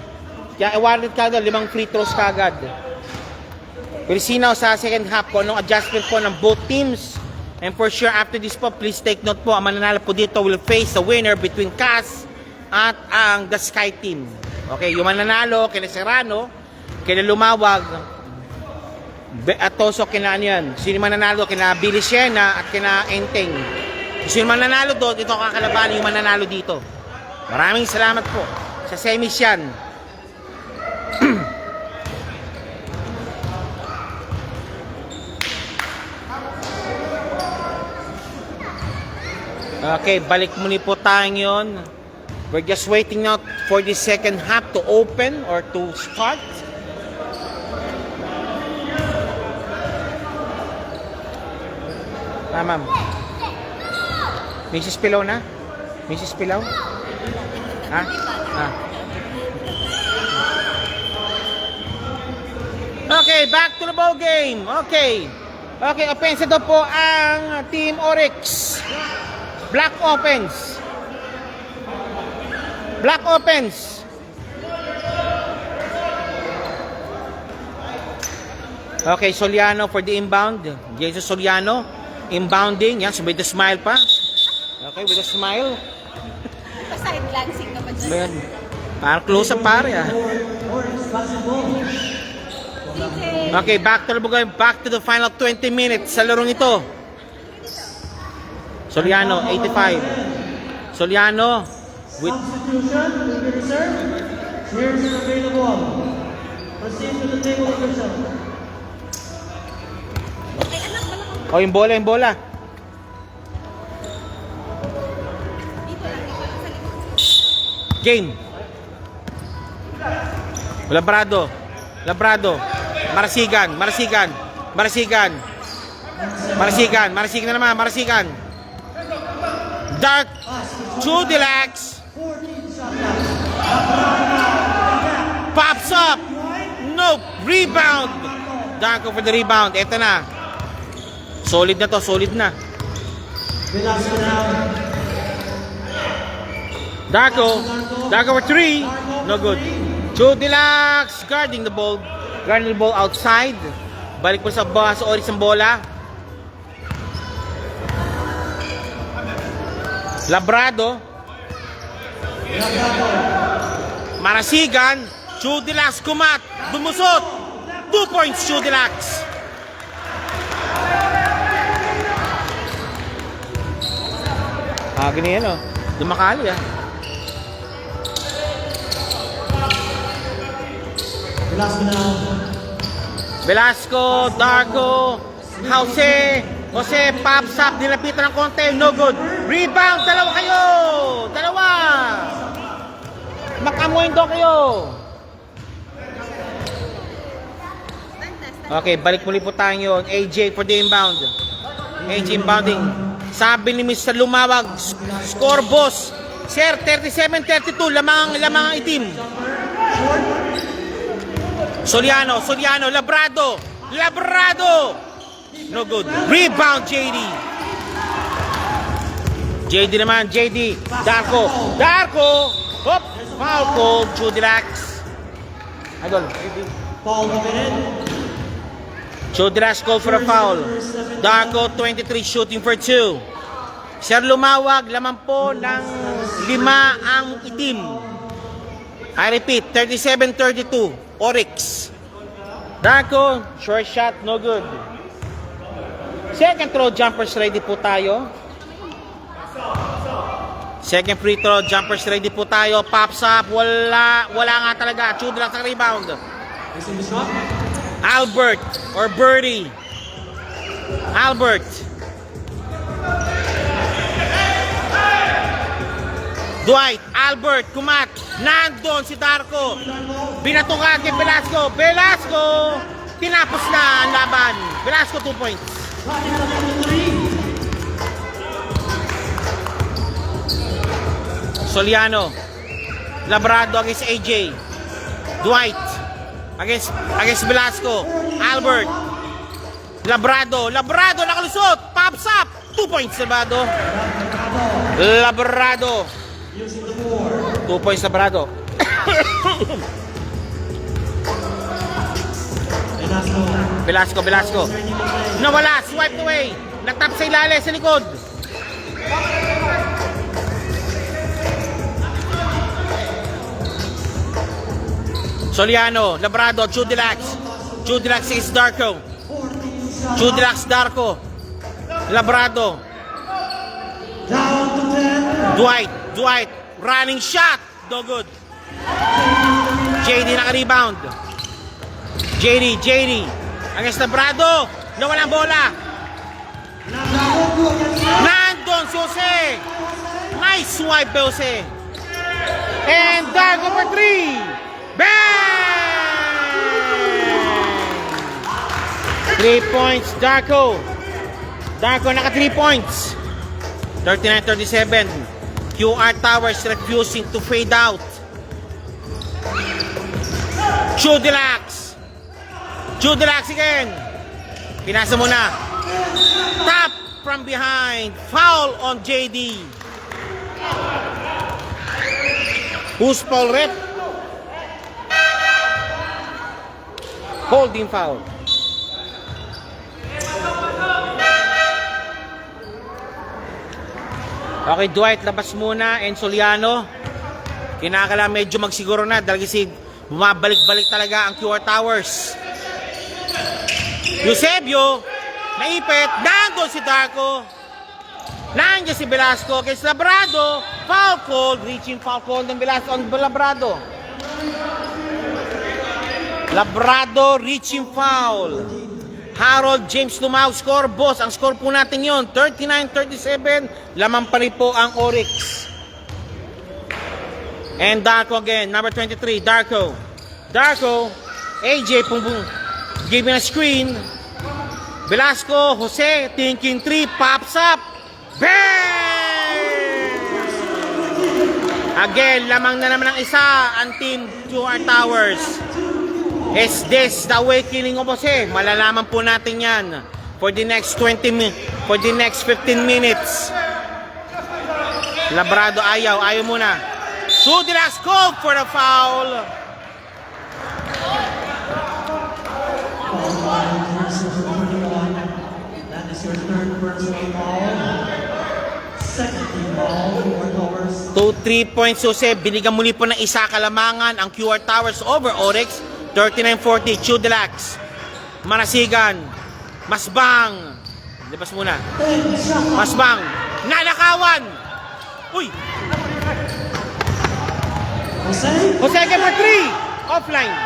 A: Kaya awarded kagad, 5 free throws kagad. We'll see now sa second half po anong adjustment po ng both teams. And for sure, after this po, please take note po, ang mananalo po dito will face the winner between Cass at ang The Sky Team. Okay, yung mananalo, kina Serrano, kina Lumawag, at Toso, kina ano yan. Sino mananalo, kina Billy Siena at kina Enteng. Sino mananalo doon, ito kakalaban yung mananalo dito. Maraming salamat po sa semis yan. Okay, balik muli po tayo ngayon. We're just waiting now for the second half to open or to start. Ma'am. Mrs. Pilaw na? Mrs. Pilaw? Ha? Ah. Okay, back to the ball game. Okay. Okay, offense daw po ang Team Oryx. Black opens. Black opens. Okay, Soliano for the inbound. Jesus Soliano. Inbounding. Yan, so with a smile pa. Okay, with a smile.
D: Pa-side glancing ka pa dyan.
A: Ayan. Parang close up pare ah. Okay, back to the final 20 minutes sa larong ito. Soliano, 85. Soliano with
B: Substitution will be reserved. Chairs are available. Proceed to the table of yourself.
A: oh, yung bola, yung bola. Game. Labrado. Labrado. Marasigan, Marasigan. Marasigan. Marasigan, Marasigan na naman, Marasigan. Dark. Chudilax. Pops up. Nope. Rebound. Darko for the rebound. Ito na. Solid na to. Solid na. Darko. Darko for 3. No good. Chudilax guarding the ball. Guarding the ball outside. Balik po sa Oryx ang bola. Labrado. Marasigan. Chudilax kumat. Dumusot. 2 points Chudilax. Ganyan oh. Dumakali ah. Velasco, Darko, Jose pops up, nilapitan ng konti, no good. Rebound, dalawa kayo! Dalawa! Makamuendo kayo! Okay, balik muli po tayo yun. AJ for the inbound. AJ inbounding. Sabi ni Mr. Lumawag, score boss. Sir, 37-32, lamang ang itim. Soliano, Labrado. No good. Rebound, JD. JD naman, JD. Darko. Hop, foul call, Chudilax. Idol.
B: Foul committed.
A: Chudilax called for a foul. Darko, 23, shooting for 2. Sir Lumawag, laman po ng 5 ang itim. I repeat, 37-32. Oryx. Darko, short shot, no good. Second throw, jumpers ready po tayo. Second free throw, jumpers ready po tayo. Pops up, wala nga talaga. Chud lang sa rebound.
B: Missing the shot.
A: Albert or Birdie. Albert. Dwight, Albert, kumat. Nandun si Darko. Binatukan kay Velasco. Velasco, tinapos na ang laban. Velasco, 2 points.
B: Rocket out of 3.
A: Soliano. Labrado against AJ. Dwight against Velasco. Albert. Labrado nakalusot. Pops up. 2 points Labrado. Labrado.
B: Using the board.
A: 2 points Labrado. Velasco. Nawala. Swiped away. Nagtap sa ilalim sa likod. Soliano, Labrado, Judilax is Darko. Judilax, Darko. Labrado.
B: Down to 10.
A: Dwight, running shot. No good. JD naka-rebound. JD. Against Labrado. Nawala ang bola. Nandun si Jose. Nice swipe, Jose. And Darko for 3. Bang! 3 points, Darko. Darko naka 3 points. 39-37. QR Towers refusing to fade out. Judilax again. Pinasa muna. Tap from behind. Foul on JD. Who's foul rep? Holding foul. Okay, Dwight labas muna and Soliano. Kinakala medyo magsiguro na dahil kasi bumabalik-balik talaga ang QR Towers. Eusebio, naipit, nandun si Darko. Nandiyan si Velasco against Labrado. Foul call, reaching foul call ng Velasco on Labrado. Labrado reaching foul. Harold James Lumao score, boss. Ang score po natin yon 39-37. Lamang pa rin po ang Oryx. And Darko again, number 23, Darko. AJ giving a screen. Velasco, Jose, thinking 3, pops up. Bang! Again, lamang na naman ang isa ang team QR Towers. Is this the awakening of Jose? Malalaman po natin yan for the next 15 minutes. Labrado ayaw muna. Judilax called for the foul.
B: That is your third personal foul. Second team foul for Towers.
A: 2 3 points Jose. Binigyan muli po ng isa kalamangan ang QR Towers over Oryx. 39-40, Judilax. Marasigan. Masbang. Libas muna. Masbang. Nanakawan. Uy. Jose again for 3. Offline.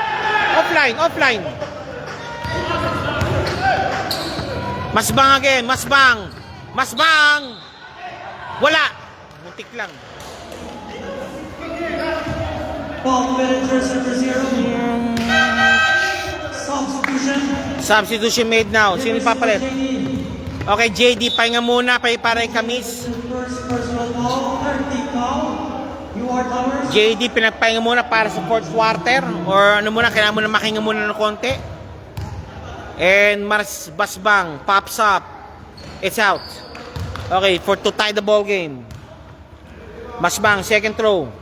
A: Masbang again. Masbang. Wala. Muntik lang.
B: Ball penetrates number 0.
A: Substitution made now. Sino ipapalit? Okay, JD, pahinga muna. Para kamis.
B: First personal foul, third team foul. QR Towers.
A: JD, pinagpahinga muna para sa fourth quarter. Or ano muna, kailangan muna makahinga muna ng konti. And Basbang pops up. It's out. Okay, to tie the ball game. Basbang, second throw.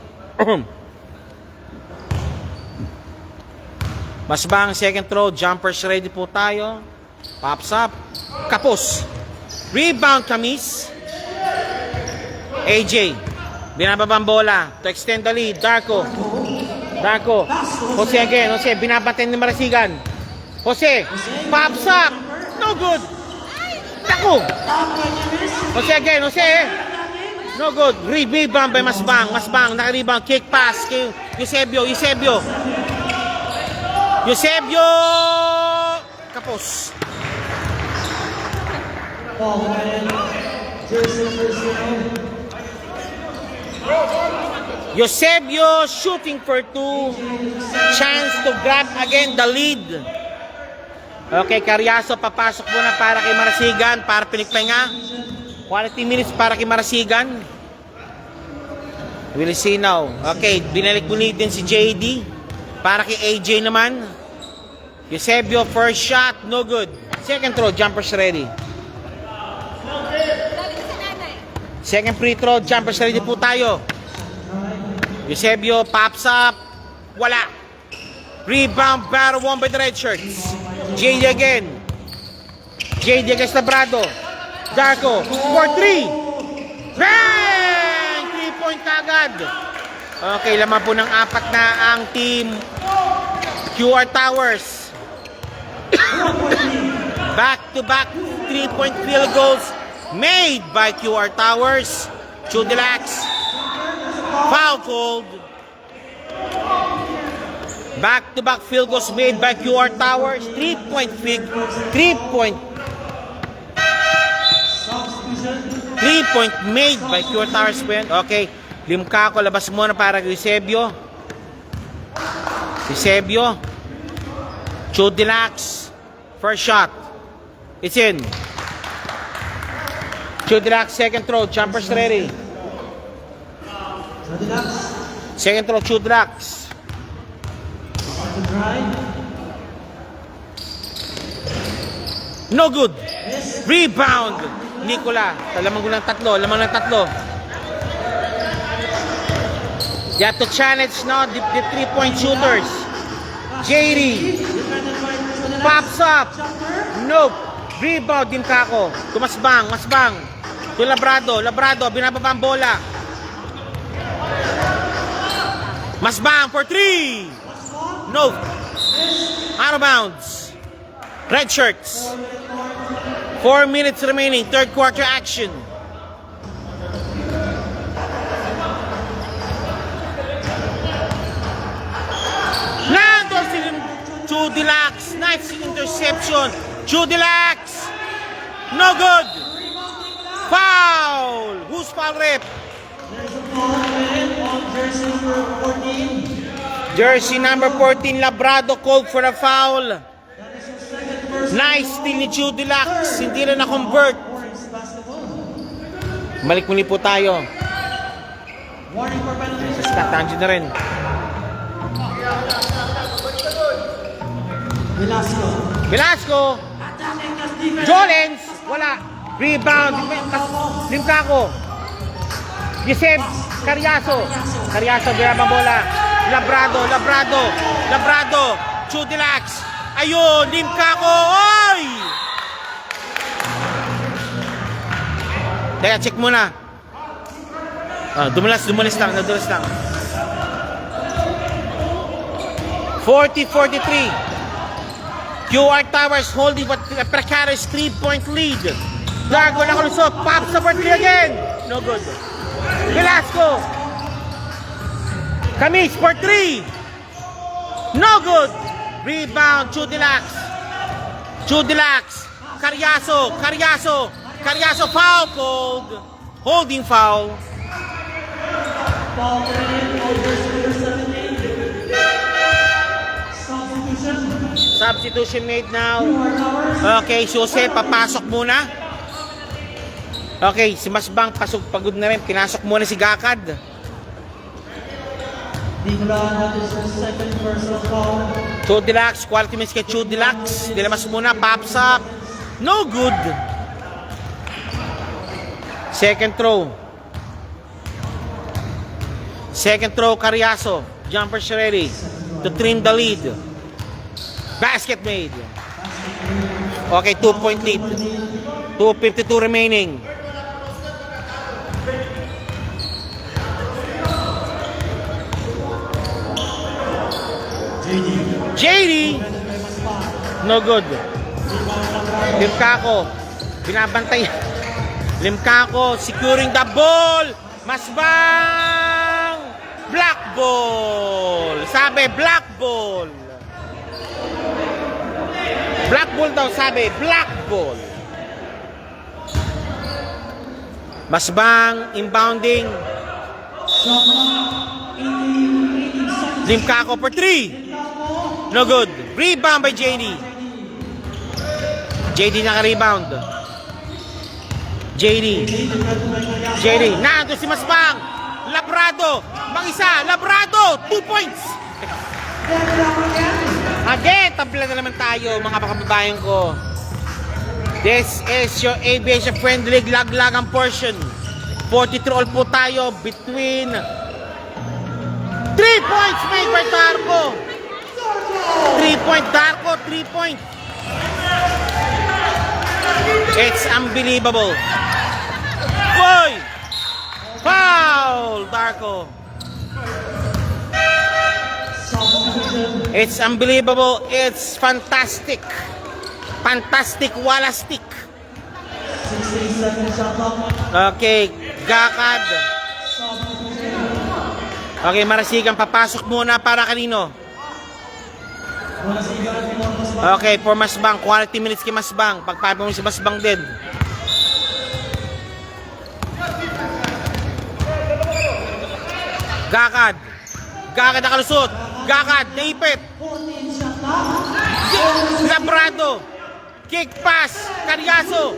A: Masbang, second throw, jumpers ready po tayo. Pops up. Kapos. Rebound, Kamis. AJ. Binababang bola to extend the lead. Darko. Darko. Jose again. Jose, binabantayan ni Marasigan. Jose, pops up. No good. Dako. Jose again. Jose. No good. Rebound by Masbang. Masbang, naka-rebound. Kick pass kay Eusebio. Eusebio. Eusebio. Kapos.
B: Ball again. Jersey number 0.
A: Eusebio shooting for 2. Chance to grab again the lead. Okay, Carriazo papasok muna para kay Marasigan para pinikpahinga. Quality minutes para kay Marasigan. We'll see now. Okay, binalik muli din si JD para kay AJ naman. Eusebio first shot, no good. Second throw, jumpers ready. Second free throw, jumpers ready po tayo. Eusebio pops up. Wala. Rebound, battle won by the red shirts. JD again. JD against Labrado. Darko for 3. Bang! 3-point agad. Okay, laman po ng 4 na ang team QR Towers. Back-to-back 3-point field goals made by QR Towers. Chudilax. Foul called. Back-to-back field goals made by QR Towers. 3-point made by QR Towers. Okay. Limkako, labas muna para kay Eusebio. Eusebio. Chudilax. First shot. It's in. Chudilax, second throw. Jumpers ready. Second throw, Chudilax. No good. Rebound. Nicola. Lamang ng tatlo. You have to challenge now the 3-point shooters. JD. Pops up. Nope. Rebound din kako. Masbang. To Labrado. Binababa ang bola. Masbang for 3. No. Out of bounds. Red shirts. 4 minutes remaining. Third quarter action. Nandor si Chudilax. Nice interception. Chudilax. No good. Foul. Who's foul rep? Jersey number 14, Labrado called for a foul. Nice steal ni Chudilax. Hindi na na-convert. Balik muli po tayo. Sa stat, na rin. Velasco. Jolens. Wala. Rebound. Limkako. Giseb. Carriazo, binabang bola. Labrado. Chudilax. Ayun, Limkako. Oy! Teka, check muna. Dumulas lang. 40-43. QR Towers holding but a precarious 3-point lead. Darko nakalusot. Pops up for 3 again. No good. Velasco. Kamis for 3. No good. Rebound. Chudilax. Carriazo. Foul called. Holding foul. Substitution made now. Okay, Jose, papasok muna. Okay, si Masbang pasok, pagod na rin. Pinasok muna si Gakad. Chudilax, quality minutes kay Chudilax. Dilamas muna, pops up. No good. Second throw, Carriazo. Jumpers ready to trim the lead. Basket made. Okay, 2-point lead. 2:52 remaining. JD. No good. Limcaco. Binabantay. Limcaco securing the ball. Masbang. Black ball. Sabi, black ball. Black ball daw, sabi. Black ball. Masbang, inbounding. Limcaco for 3. No good. Rebound by JD. JD naka-rebound. JD. Nando si Masbang. Labrado. Mag-isa. Labrado. 2 points. Again, tabla na naman tayo mga kababayan ko. This is your aviation friendly laglagang portion. 43 all po tayo between 3 points made by Darko. 3 point Darko, 3 point. It's unbelievable. Boy! Foul, Darko. It's unbelievable. It's fantastic. Fantastic walastik. Okay, Gakad. Okay, Marasigan, papasok muna para kanino? Okay, for Masbang. Quality minutes kay Masbang. Pagpapain mo si Masbang din. Gakad. Gakad nakalusot. Gakad, naipit. Labrado. Kick pass. Caryaso.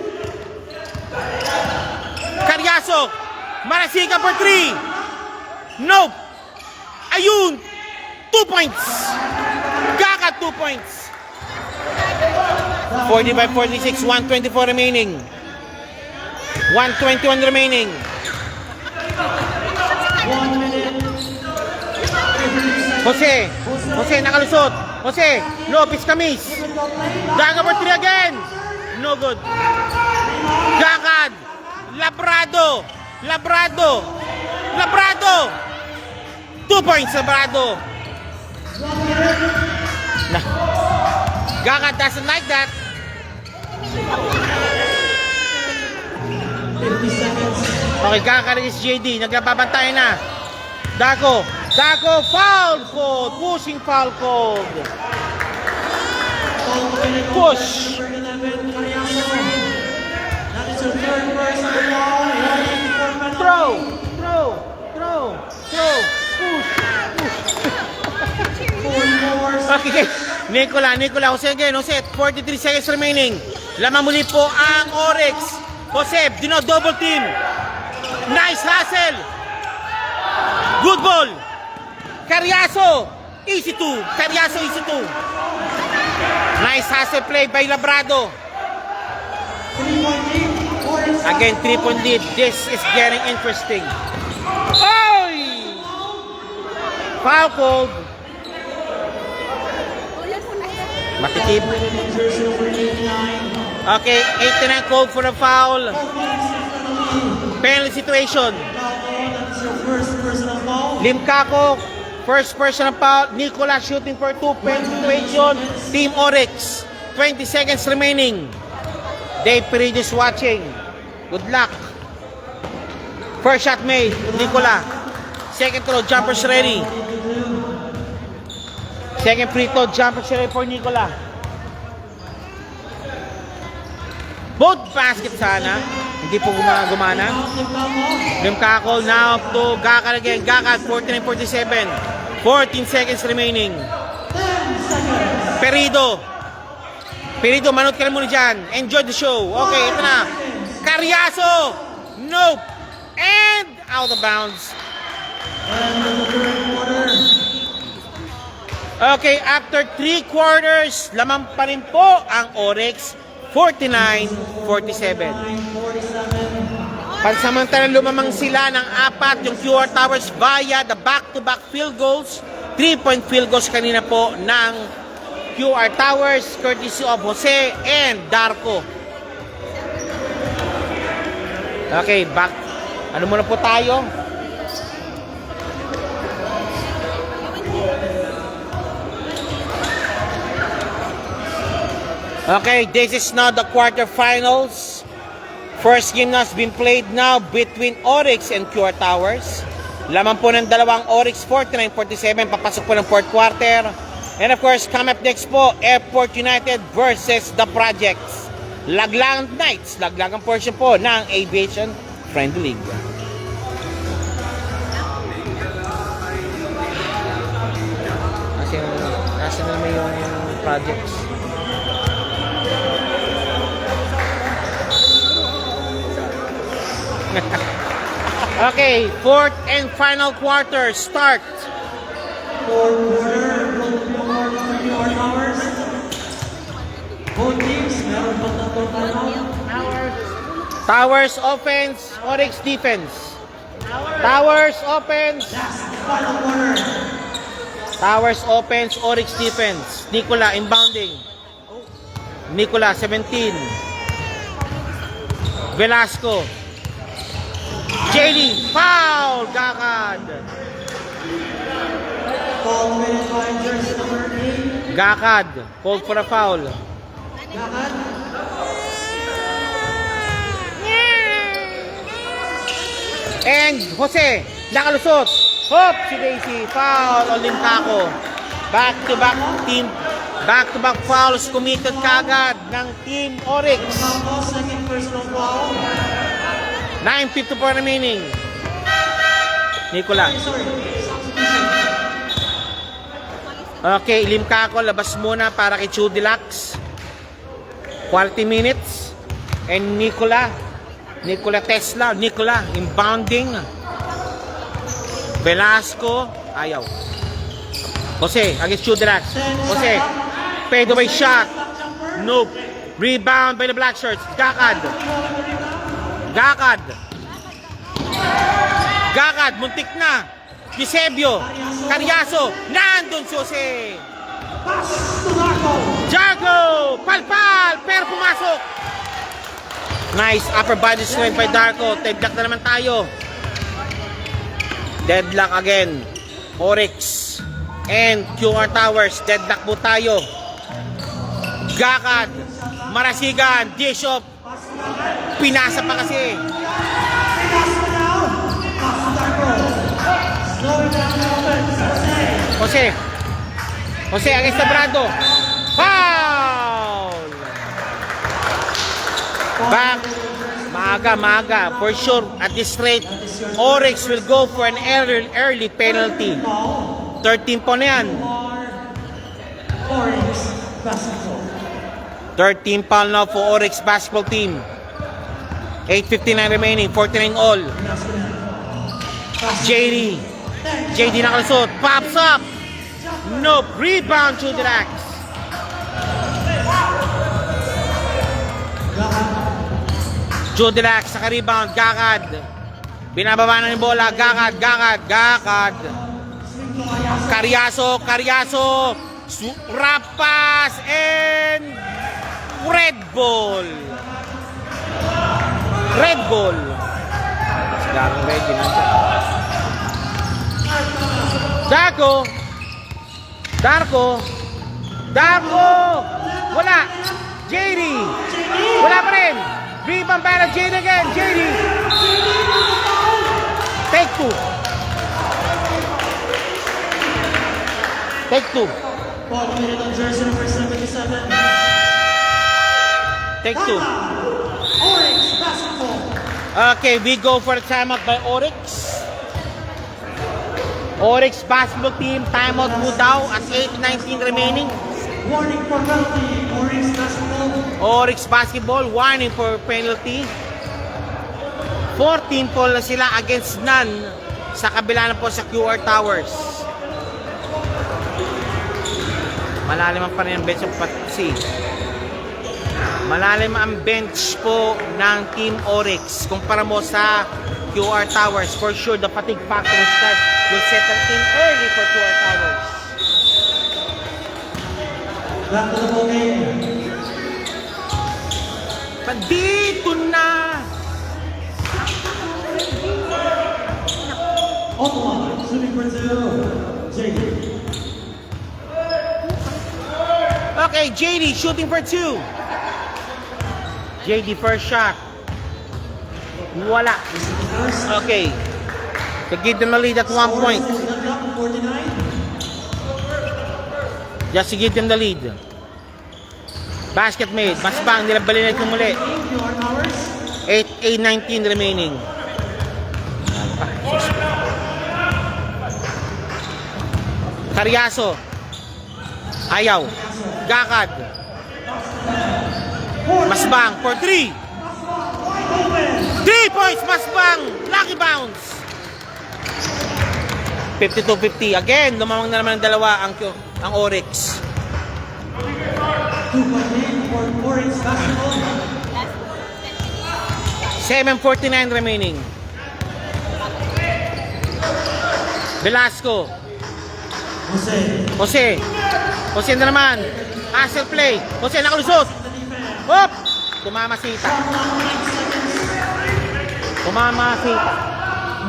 A: Marasigan for 3. Nope. Ayun. 2 points. Gakad 2 points. 45-46. 124 remaining. 121 remaining. Jose nakalusot. Jose, Lopez Camis. Gakad for 3 again. No good. Gakad. Labrado. 2 points, Labrado. Gakad doesn't like that.
B: 50 seconds.
A: Okay, Gakad is JD. Nagbabantay na. Darko, foul code. Pushing foul code. Push.
B: That is your third personal foul.
A: Throw. Push.
B: 44
A: Okay, Nicola, Jose again. Jose, 43 seconds remaining. Lamang muli po ang Oryx. Jose, double team. Nice hustle. Good ball. Caryaso, easy 2. Nice hustle play by Labrado.
B: 3-point lead.
A: Again, 3-point lead. This is getting interesting. Oy! Foul code. Matitib.
B: Jersey number 89.
A: Okay, 89 code for the foul. Penalty situation.
B: That is your first personal foul.
A: Limcaco, first personal foul. Nicola shooting for 2. Penalty situation. Team Oryx. 20 seconds remaining. Dave Perides watching. Good luck. First shot made. Nicola. Second throw. Jumpers ready. Second free throw. Jumpers ready for Nicola. Both basket sana. Hindi po gumana. Limcaco now to Gakad again. Gakad 49-47. 14 seconds remaining. Perido, manood ka lang muna dyan. Enjoy the show. Okay, ito na. Caryaso. Nope. And out of bounds. Okay, after 3 quarters, lamang pa rin po ang Oryx. 49-47. Pansamantalang lumamang sila ng 4 yung QR Towers via the back-to-back field goals. 3-point field goals kanina po ng QR Towers courtesy of Jose and Darko. Okay, back. Ano muna po tayo? Okay, this is now the quarterfinals. First game na has been played now between Oryx and QR Towers. Laman po ng dalawang Oryx 49-47, papasok po ng fourth quarter. And of course, come up next po, Airport United versus The Projects. Laglang Knights, laglagang portion po ng Aviation Friendly League. Kasi naman yung Projects. Okay, fourth and final quarter start.
B: Fourth quarter, QR Towers. Both teams, meron pa tatlong timeout.
A: Towers offense, Oryx defense. Towers offense,
B: Final quarter.
A: Towers offense, Oryx defense. Nicola inbounding. Nicola 17. Velasco. JD foul, Gakad.
B: Foul committed by jersey number 8.
A: Gakad called for a foul.
B: Gakad.
A: And Jose, nakalusot. Hop si Daisy, foul on Limpaco. Back-to-back fouls committed kagad ng Team Oryx.
B: Limpaco, second personal foul.
A: 9:54 remaining. Nicola.
B: Sorry.
A: Okay, Limpaco, labas muna para kay Chudilax. Quality minutes. And Nicola Tesla, inbounding. Velasco, ayaw. Jose, against Chudilax. Jose, fade away shot. Nope. Rebound by the Black Shirts. Gakad, muntik na. Eusebio, Carriazo, nandun si Jose.
B: Pass to Darko.
A: Jargo, palpal, pero pumasok. Nice upper body swing by Darko. Deadlock na naman tayo. Deadlock again. Oryx and QR Towers. Deadlock po tayo. Gakad, Marasigan, Bishop. Pinasa pa kasi. Jose against Sabrado. Foul! Back. Maaga. For sure, at this rate, Oryx will go for an early penalty. 13 po na yan.
B: Oryx basketball.
A: 13 foul now for Oryx basketball team. 8:59 remaining, 49 all. JD nakalusot, pops up. Nope, rebound to the Rax. Judilac sa rebound, Gakad. Binababa na yung bola, Gakad. Carriazo, Rapas, and red ball. Sigarang red, ginasa. Darko, wala. JD, wala pa rin. Rebound para JD again, JD. Take two.
B: Ball committed on jersey number 77.
A: Take two.
B: Oryx basketball.
A: Okay, we go for a timeout by Oryx. Oryx basketball team, timeout po daw at 8:19 remaining.
B: Warning for penalty. Oryx basketball.
A: Oryx basketball, warning for penalty. 14 po na sila against none sa kabila na po sa QR Towers. Malalim ang pa rin ang bench of Patsi. Malalim ang bench po ng Team Oryx kumpara mo sa QR Towers. For sure, the fatigue factor will settle in early for QR Towers.
B: Back to the ball game.
A: Dito na!
B: Ottawa, shooting for two. JD.
A: Okay, JD shooting for 2. JD first shot. Wala. Okay. To give them a lead at 1 point.
B: 49.
A: Just to give them the lead. Basket made. Masbang. Nilabalinay ko muli.
B: You are ours.
A: 8-19 remaining. Karyaso. Ayaw. Gakad. Masbang for 3. 3 points. Masbang. Lucky bounce. 52-50. Again, lumamang na naman ang dalawa ang Oryx.
B: 2-point lead for Oryx basketball.
A: 7:49 remaining. Velasco.
B: Jose.
A: Jose na naman. Hustle play. Jose nakalusot. Hop! Tumama sita.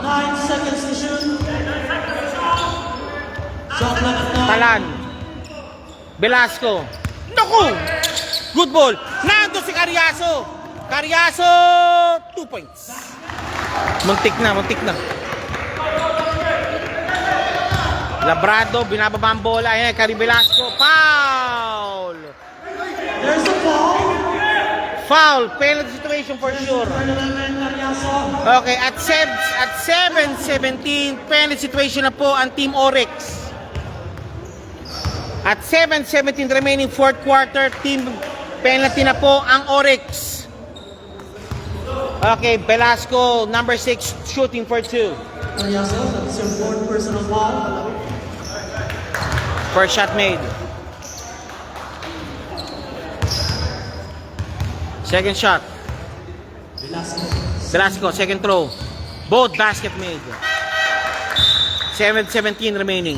B: 9 seconds to shoot. Shot clock at 9.
A: Talan. Velasco. Naku! Good ball. Nando si Carriazo. Carriazo, 2 points. Muntik na. Labrado, binababa ang bola. Ayan, Cari Velasco. Foul!
B: There's a foul.
A: Foul. Penalty situation for sure. Okay, at 7:17, penalty situation na po ang Team Oryx. At 7:17 remaining fourth quarter, team penalty na po ang Oryx. Okay, Velasco, number 6, shooting for 2.
B: Carriazo, that's your fourth personal foul.
A: First shot made. Second shot. Velasco, second throw. Both basket made. 7:17 remaining.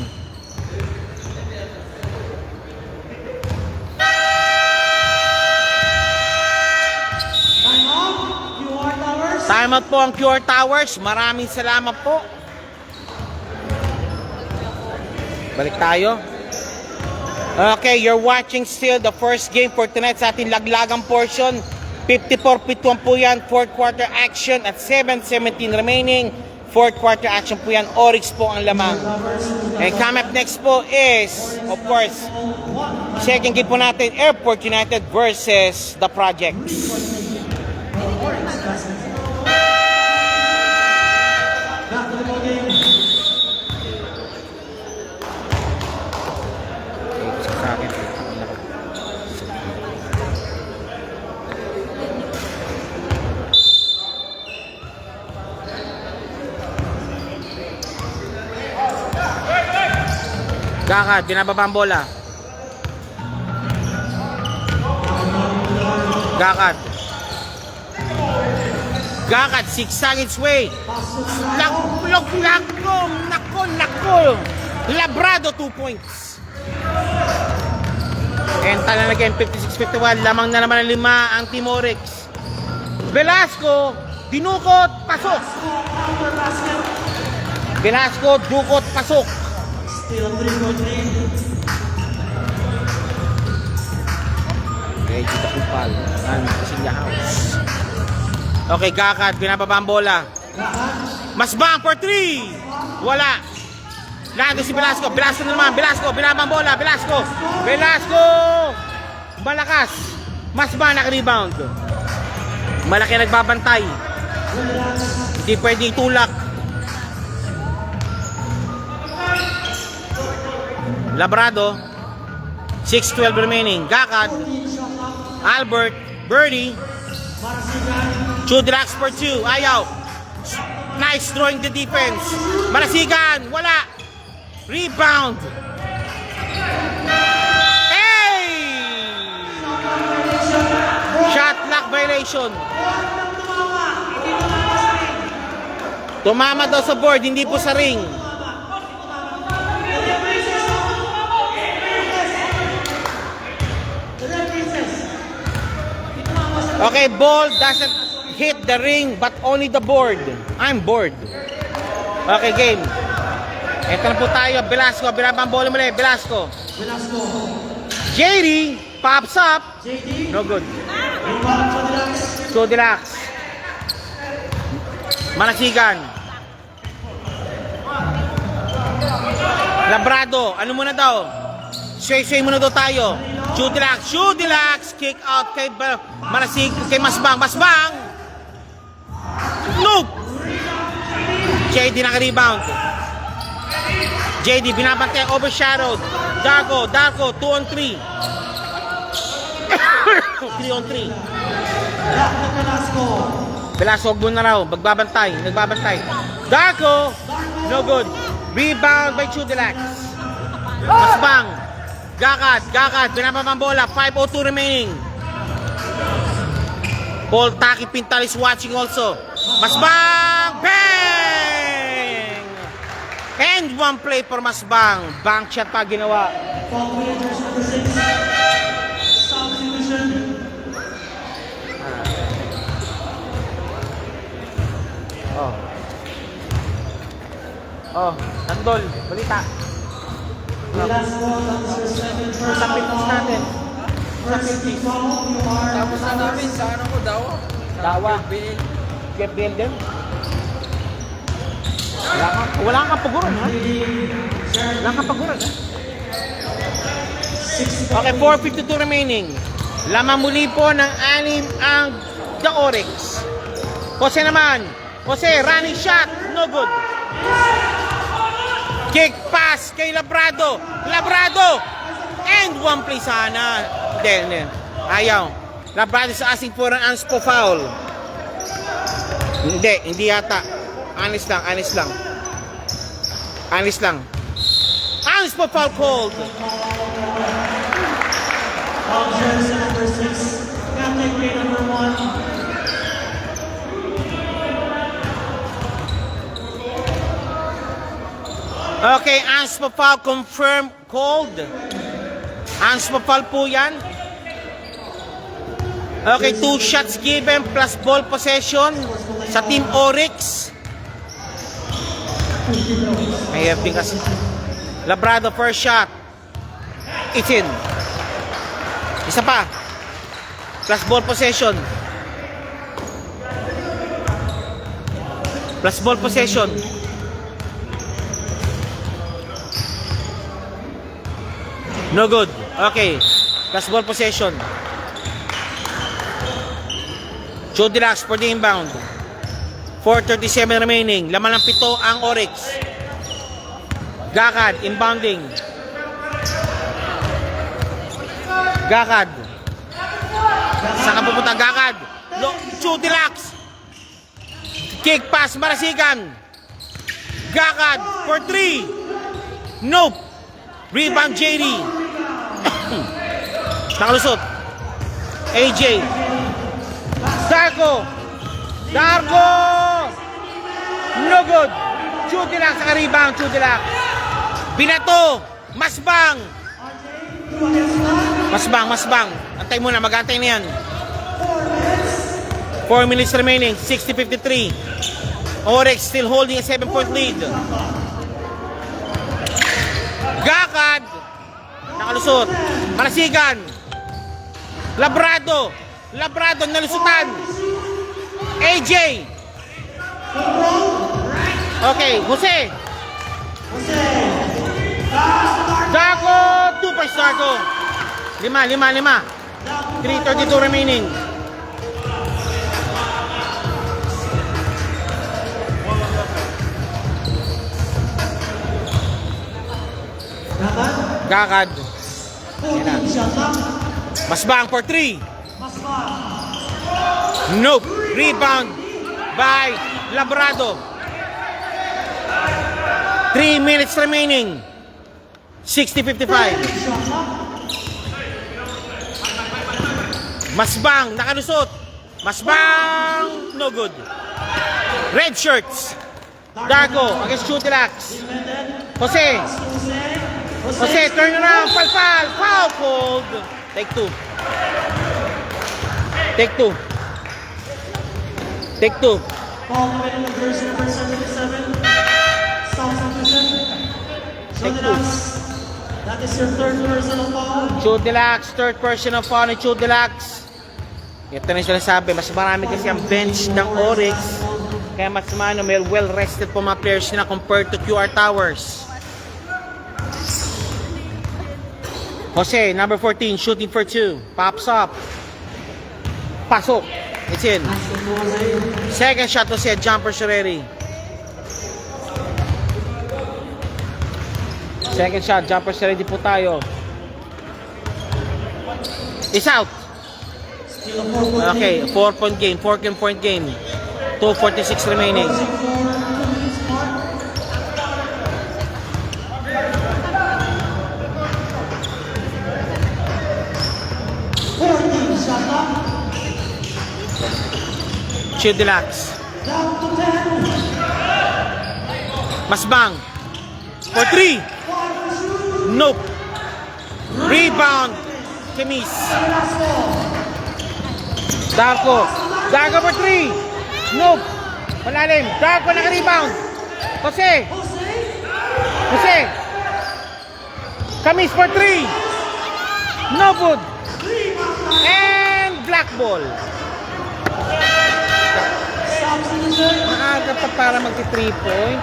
B: Time out. QR Towers.
A: Time out po ang QR Towers. Maraming salamat po. Balik tayo. Okay, you're watching still the first game for tonight sa ating laglagang portion. 54-51 po yan. Fourth quarter action at 7:17 remaining. Fourth quarter action po yan. Oryx po ang lamang. And come up next po is, of course, second game po natin, Airport United versus The Projects.
B: Back to the ball game.
A: Sa akin. Gakad, binababa ang bola. Gakad. Gakad, sigsag its way. Nako. Labrado, 2 points. And talan again, 56-51. Lamang na naman ang 5 ang Team Oryx. Velasco, dinukot, pasok. Velasco, dukot, pasok.
B: Still a 3-point lead.
A: Okay, Gita Kupal. Kasing house. Okay, Gakad, binababa ang bola. Masbang for 3. Wala. Lado si Velasco. Velasco na naman. Velasco, binababa ang bola. Velasco. Malakas. Masbang naka-rebound. Malaki nagbabantay. Hindi pwede itulak. Labrado. 6:12 remaining. Gakad. Albert. Birdie. Chudrax for 2. Ayaw. Nice throwing the defense. Marasigan. Wala. Rebound. Hey! Shot clock violation. Tumama daw sa board, hindi po sa ring. Okay, ball doesn't hit the ring but only the board. I'm bored. Okay, game. Ito na po tayo. Velasco, binabang bola muli. Velasco. JD, pops up.
B: JD,
A: No good.
B: rebound to the next.
A: Chodilax. Manasigan. Labrado. Ano muna daw? Sway muna daw tayo. Chodilax. Kick out kay Manasig. Kay Masbang. Masbang. Nope. JD naka-rebound. JD binabantay. Overshadowed. Darko. 2 on 3. 3 on 3.
B: Dr. Velasco.
A: Velasco, huwag mo na raw. Nagbabantay. Darko. No good. Rebound by Chodilax. Masbang. Gakad. Pinapamang bola. 5:02 remaining. Paul Taki Pintal is watching also. Masbang. Bang! And one play for Masbang. Bank shot pa ginawa.
B: Foul with jersey number 6. Substitution.
A: Nandol. Balita.
B: Velasco, number 7. First
A: Sa fitness
B: foul.
A: natin.
B: First team foul. You are
E: Tapos na namin sa ano ko, Dawa.
A: Dawa.
E: Bill.
A: Jeff Belden. Wala kang paguran, ha? Wala kang paguran, ha? Okay, 4:52 remaining. Lamang muli po ng 6 ang The Oryx. Jose naman. Jose, running shot. No good. Kick pass kay Labrado. And one play sana. Hindi. Ayaw. Labrado is asking for an unspo foul. Hindi yata. Honest lang. Unspo foul called.
B: Foul jersey number 6. Captain K number 1.
A: Okay, unspo foul confirmed called. Unspo foul po yan. Okay, 2 shots given plus ball possession sa Team Oryx. May FB kasi. Labrado first shot. It's in. Isa pa. Plus ball possession. No good. Okay. Plus ball possession. Chodilax for the inbound. 4:37 remaining. Laman ng 7 ang Oryx. Gakad, inbounding. Gakad. Saan ka pupunta? Gakad. Chodilax. Kick pass, Marasigan. Gakad for 3. Nope. Rebound, JD. Nakalusot. AJ. Darko. No good. Chodilax ang rebound. Binato. Masbang. Antay muna. Mag-antay na yan. 4 minutes remaining. 60-53. Oryx still holding a 7-point lead. Gakad. Nakalusot. Marasigan. Labrado nalusutan. AJ. Okay, Jose. Darko. 2 points Darko. 5. 3:32 remaining. Gakad. Masbang for 3. Nope. Rebound by Labrado. 3 minutes remaining. 60-55. Masbang, nakalusot. Masbang, no good. Red shirts. Darko against Chodilax. Jose, turn around. Foul called. Take two.
B: Foul committed with jersey number 77. Substitution.
A: Take two.
B: Chodilax. That is your third personal foul.
A: Chudilax, third personal foul ni Chudilax. Ito na yung sinasabi, mas marami kasi ang bench ng Oryx. Kaya mas may well-rested po mga players nila compared to QR Towers. Jose, number 14, shooting for 2. Pops up. Pasok. It's in. Second shot, Jose, jumper Shereri. Second shot, jumper Shereri po tayo. Is out. Okay, 4-point game, 4-point game. 2:46 remaining. Chudilax. Masbang. For 3. Nope. Rebound. Kemis. Darko. Darko for 3. Nope. Malalim. Darko naka-rebound. Jose. Jose. Kemis for 3. No good. And black ball. Maaga pa para magti 3-point.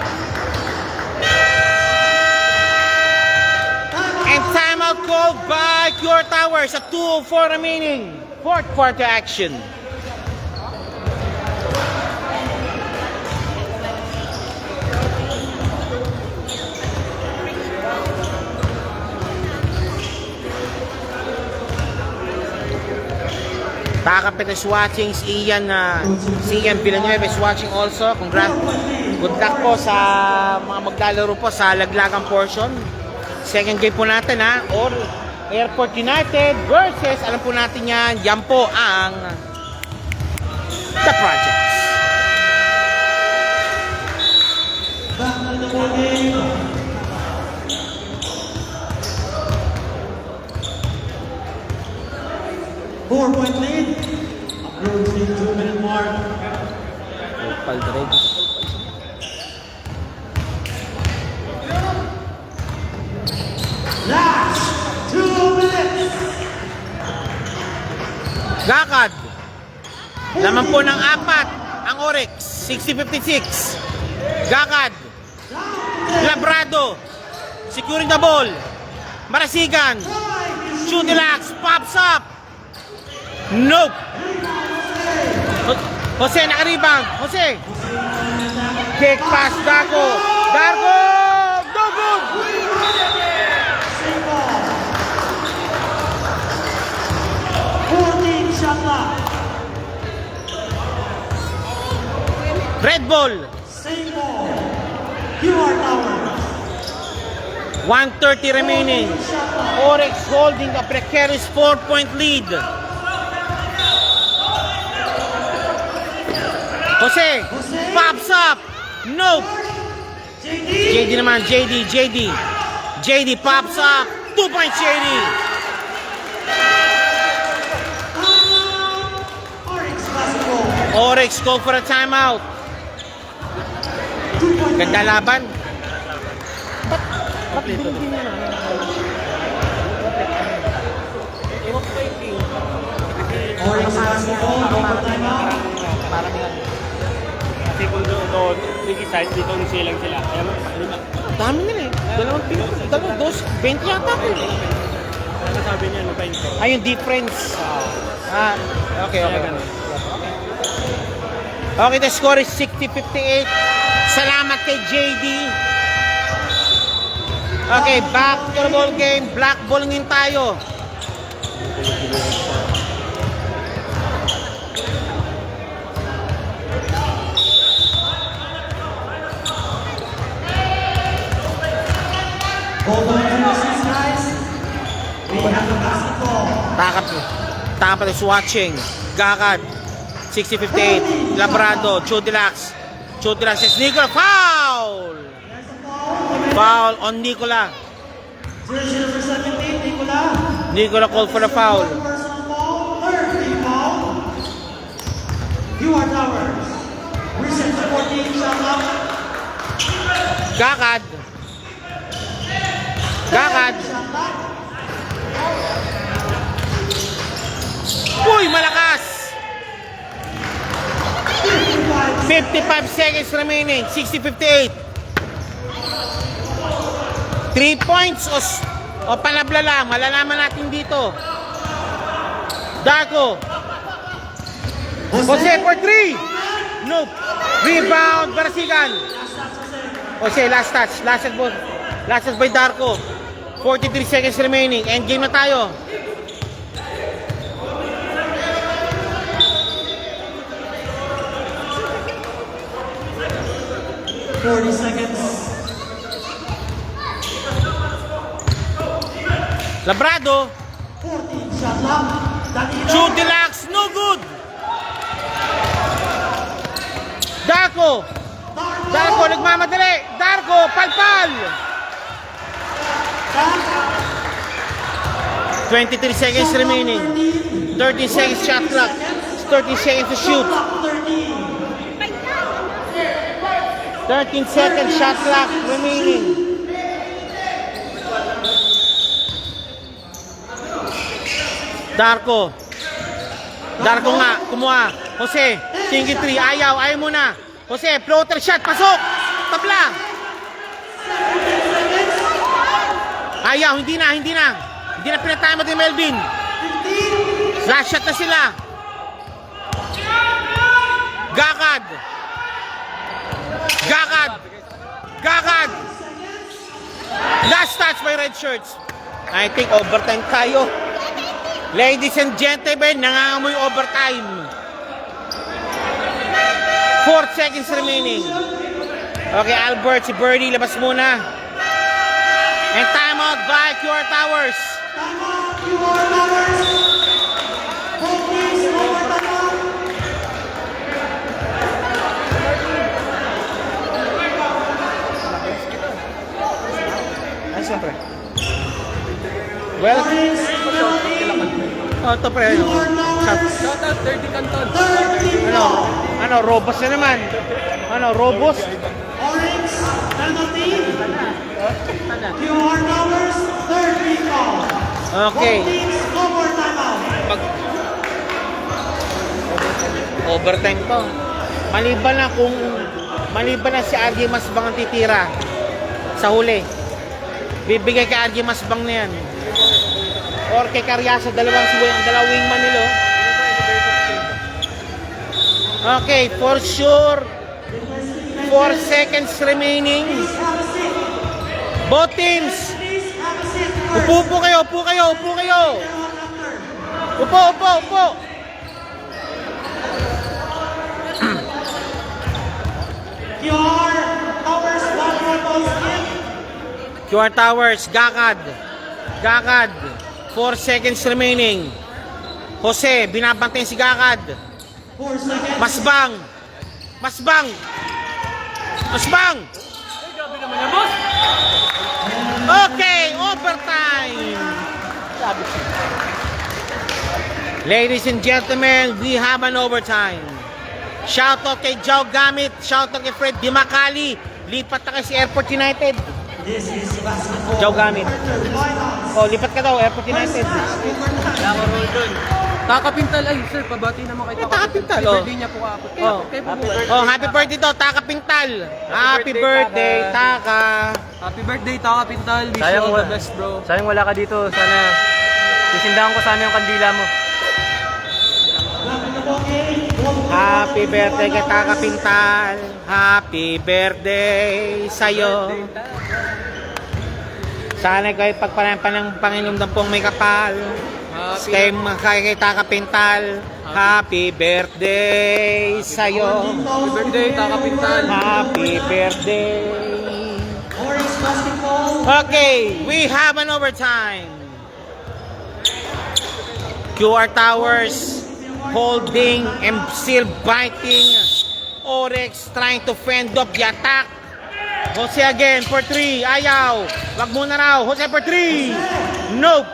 A: And timeout called by QR Towers at 2:04 remaining. Fourth quarter action. Takapit is watching, si Ian Villanueva is watching also. Congrats. Good luck po sa mga maglalaro po sa laglagang portion. Second game po natin or Airport United versus, alam po natin yan po ang The Projects.
B: Back to the ball game. Four-point lead. Approaching 2-minute mark. Last 2 minutes.
A: Gakad. Laman po ng 4 ang Oryx. 60-56. Gakad. Labrado. Securing the ball. Marasigan. Chudilax. Pops up. Nope. Jose naka-rebound. Jose. Kick pass Darko. Darko. No good.
B: Same ball. 14 shot clock.
A: Red ball.
B: Same ball. QR Towers.
A: 1:30 remaining. Oryx holding a precarious 4-point lead. Jose pops up. Nope. JD naman. JD pops up. 2-point JD.
B: Oryx basketball.
A: Oryx go for a timeout.
B: 2-point
A: Ganda laban.
B: Oryx basketball. Go for timeout.
F: Kasi kung doon, tricky side, dito silang sila. Kaya
A: Dami nila Dalawang 20 yata ko.
F: ano sabi niya, ano pa yun?
A: Ay, yung difference. Okay. Okay, the score is 60-58. Salamat kay JD. Okay, back to the ball game. Black ball ngayon tayo.
B: Hold on to your seats, guys. We have the basketball.
A: Takap is watching. Gakad. 60-58. Labrado. Chudilax is Nicola. Foul! Foul on Nicola.
B: Jersey number 17, Nicola.
A: Nicola called for the foul.
B: Personal foul. Third team foul. QR Towers. Reset 14 shot clock.
A: Gakad. Gakad. Uy, malakas! 55 seconds remaining. 60-58. 3 points o panabla lang. Malalaman natin dito. Darko. Jose for 3. Nope. Rebound. Barasigan. Jose, last touch. Last touch by Darko. 43 seconds remaining. Endgame na tayo.
B: 40 seconds.
A: Labrado.
B: 14 shot clock. Danilo.
A: Shoot deluxe. No good. Darko. Darko nagmamadali. Darko, palpal. 23 seconds remaining. 13 seconds shot clock. 13 seconds to shoot. 13 seconds shot clock remaining. Darko. Darko nga, kumuha. Jose, single 3. Ayaw muna. Jose, floater shot, pasok. Tabla. Ayaw, hindi na. Hindi na pinatama din Melvin. Last shot na sila. Gakad. Last touch by red shirts. I think overtime tayo. Ladies and gentlemen, nangangamoy overtime. 4 seconds remaining. Okay, Albert, si Birdie, labas muna. And timeout by QR Towers.
B: Timeout, QR Towers. Both teams over timeout.
A: Ay, siyempre. Well, ito pre.
B: QR Towers.
E: Shout out, 30 Canton.
B: 30
A: Robos na naman. Robos?
B: Orange penalty. QR Towers, 30 call.
A: Okay.
B: Both teams over timeout.
A: Overtime to. Maliban na si RJ Masbang ang titira sa huli. Bibigay kay RJ Masbang na yan. Or kay Caryasa, dalawang wingman nila. Okay, for sure. 4 seconds remaining. Both teams. Upo kayo. Upo.
B: QR Towers, 1 more ball skip.
A: QR Towers, Gakad. 4 seconds remaining. Jose, binabantayan si Gakad.
B: 4 seconds.
A: Masbang. Okay, overtime. Ladies and gentlemen, we have an overtime. Shout out kay Joe Gamit, shout out kay Fred Dimakali. Lipat na kayo si Airport United.
B: This is basketball.
A: Joe Gamit. Oh, lipat ka daw, Airport United.
E: Takapintal, ay sir, pabati naman kay
A: Takapintal,
E: Happy
A: oh.
E: birthday niya po ako.
A: Oh, happy birthday to, Taka Pintal. Happy birthday, Taka.
E: Happy birthday, Takapintal. Wish you all the best, bro.
F: Sayang wala ka dito. Sana sisindahan ko sana yung kandila mo.
A: Happy birthday kay Taka Pintal. Happy birthday sa'yo. Sana kayo pagpanayan ng Panginoon ng pong may kapal. Kay Taka Pintal. Happy birthday sa'yo.
E: Happy birthday, Takapintal.
A: Happy birthday.
B: Orange basketball.
A: Okay, we have an overtime. QR Towers holding and still biting. Orex trying to fend off the attack. Jose again for 3. Ayaw. Wag muna raw. Jose for 3. Nope.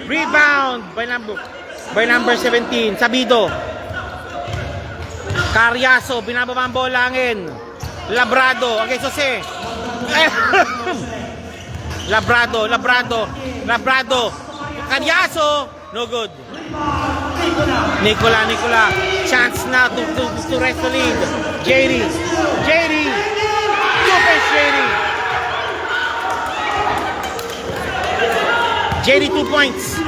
A: Rebound by number 17. Sabido. Caryaso. Binababa ang bola langin. Labrado. Okay, Jose. Labrado. Caryaso, no good. Nicola. Chance now to rest the lead. JD. 2 points JD. JD 2 points.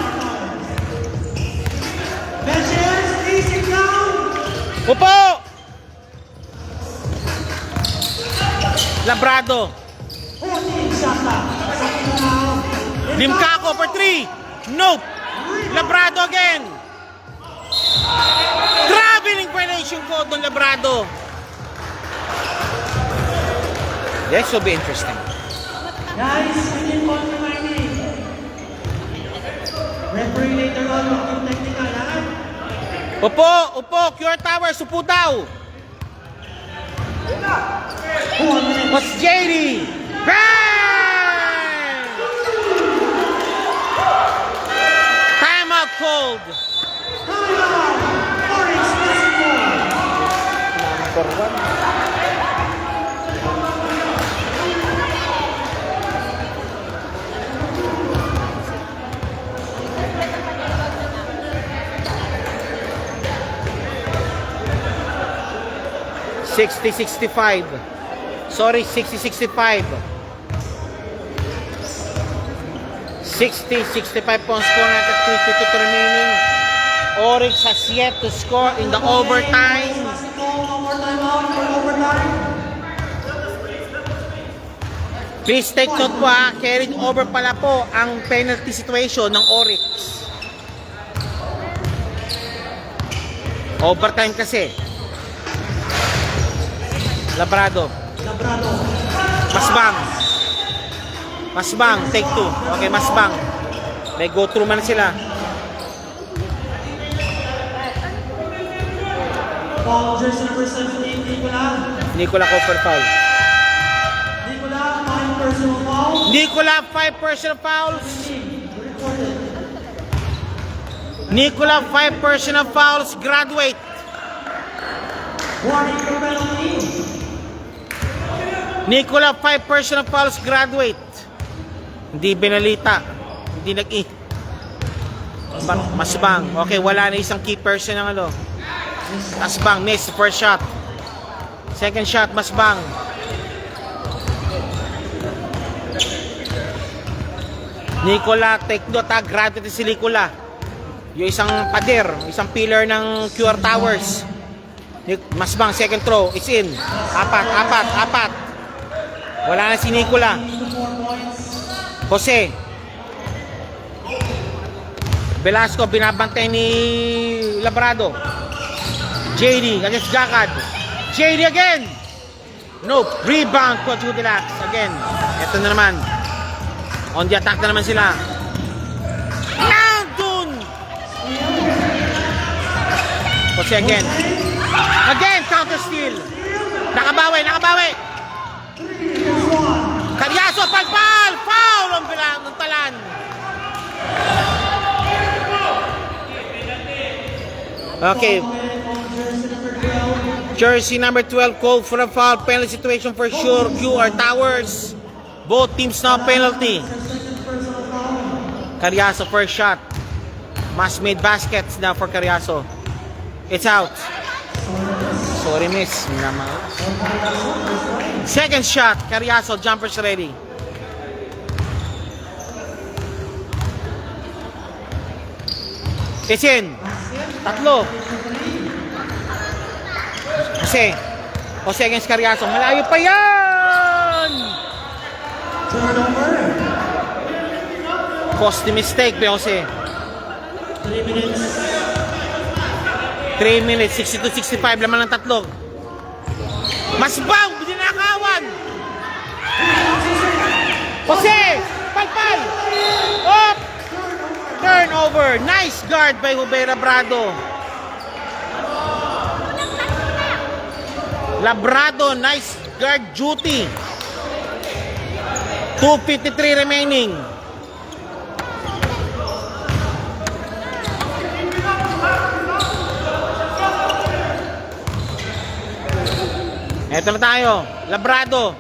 B: Benches, please sit down.
A: Upo! Labrado.
B: 14 shot clock. Second foul.
A: Limcaco for 3. Nope. Labrado again. Traveling violation code ng Labrado. This will be interesting.
B: Guys, within 1 referee later on will give technical, ha?
A: Upo. QR Towers, upo daw.
B: 1 minute.
A: What's JD? Bang! Timeout called.
B: Timeout. Orange Basketball.
A: $60-65. Sorry, 60-65. 60-65 po ang score natin. 3:52 remaining. Oryx has yet to score in the overtime.
B: Basketball, one more timeout for overtime.
A: Please take note po ha, carried over pala po ang penalty situation ng Oryx. Overtime kasi. Labrado. Masbang, take 2. Okay, Masbang. May go through man sila.
B: Foul, jersey number 17,
A: Nicola Cooper foul.
B: Nicola, 5 personal fouls.
A: Nicola, 5 personal fouls. Graduate.
B: Warning for penalty.
A: Nicola, 5 personal fouls. Graduate. Hindi binalita. Hindi Masbang. Okay, wala na isang key person ng ano. Masbang, miss. First shot. Second shot, Masbang. Nicola, take note ha. Graduate si Nicola. Yung isang pader, isang pillar ng QR Towers. Masbang, second throw. It's in. Apat. Wala na si Nicola. Jose. Velasco, binabantay ni Labrado. JD against Gakad. JD again. Nope. Rebound po Judilax again. Ito na naman. On the attack na naman sila. Nandun! Jose again. Again, counter steal. Nakabawi. Caryaso, pagpal! Foul ang bilang ng talan. Okay. Jersey number 12 called for a foul. Penalty situation for sure. QR Towers. Both teams now penalty. Caryaso first shot. Mas made baskets now for Caryaso. It's out. Sorry miss. Second shot. Caryaso, jumpers ready. It's in. Tatlo. Jose against Caryaso. Malayo pa yan!
B: Turnover.
A: Costly mistake by Jose.
B: 3 minutes.
A: 3 minutes, 62-65, laman ng tatlo. Masbang, binakawan. Jose, palpal. Up. Turnover. Nice guard by Hubert Labrado. Labrado, nice guard duty. 2:53 remaining. Eto na tayo. Labrado.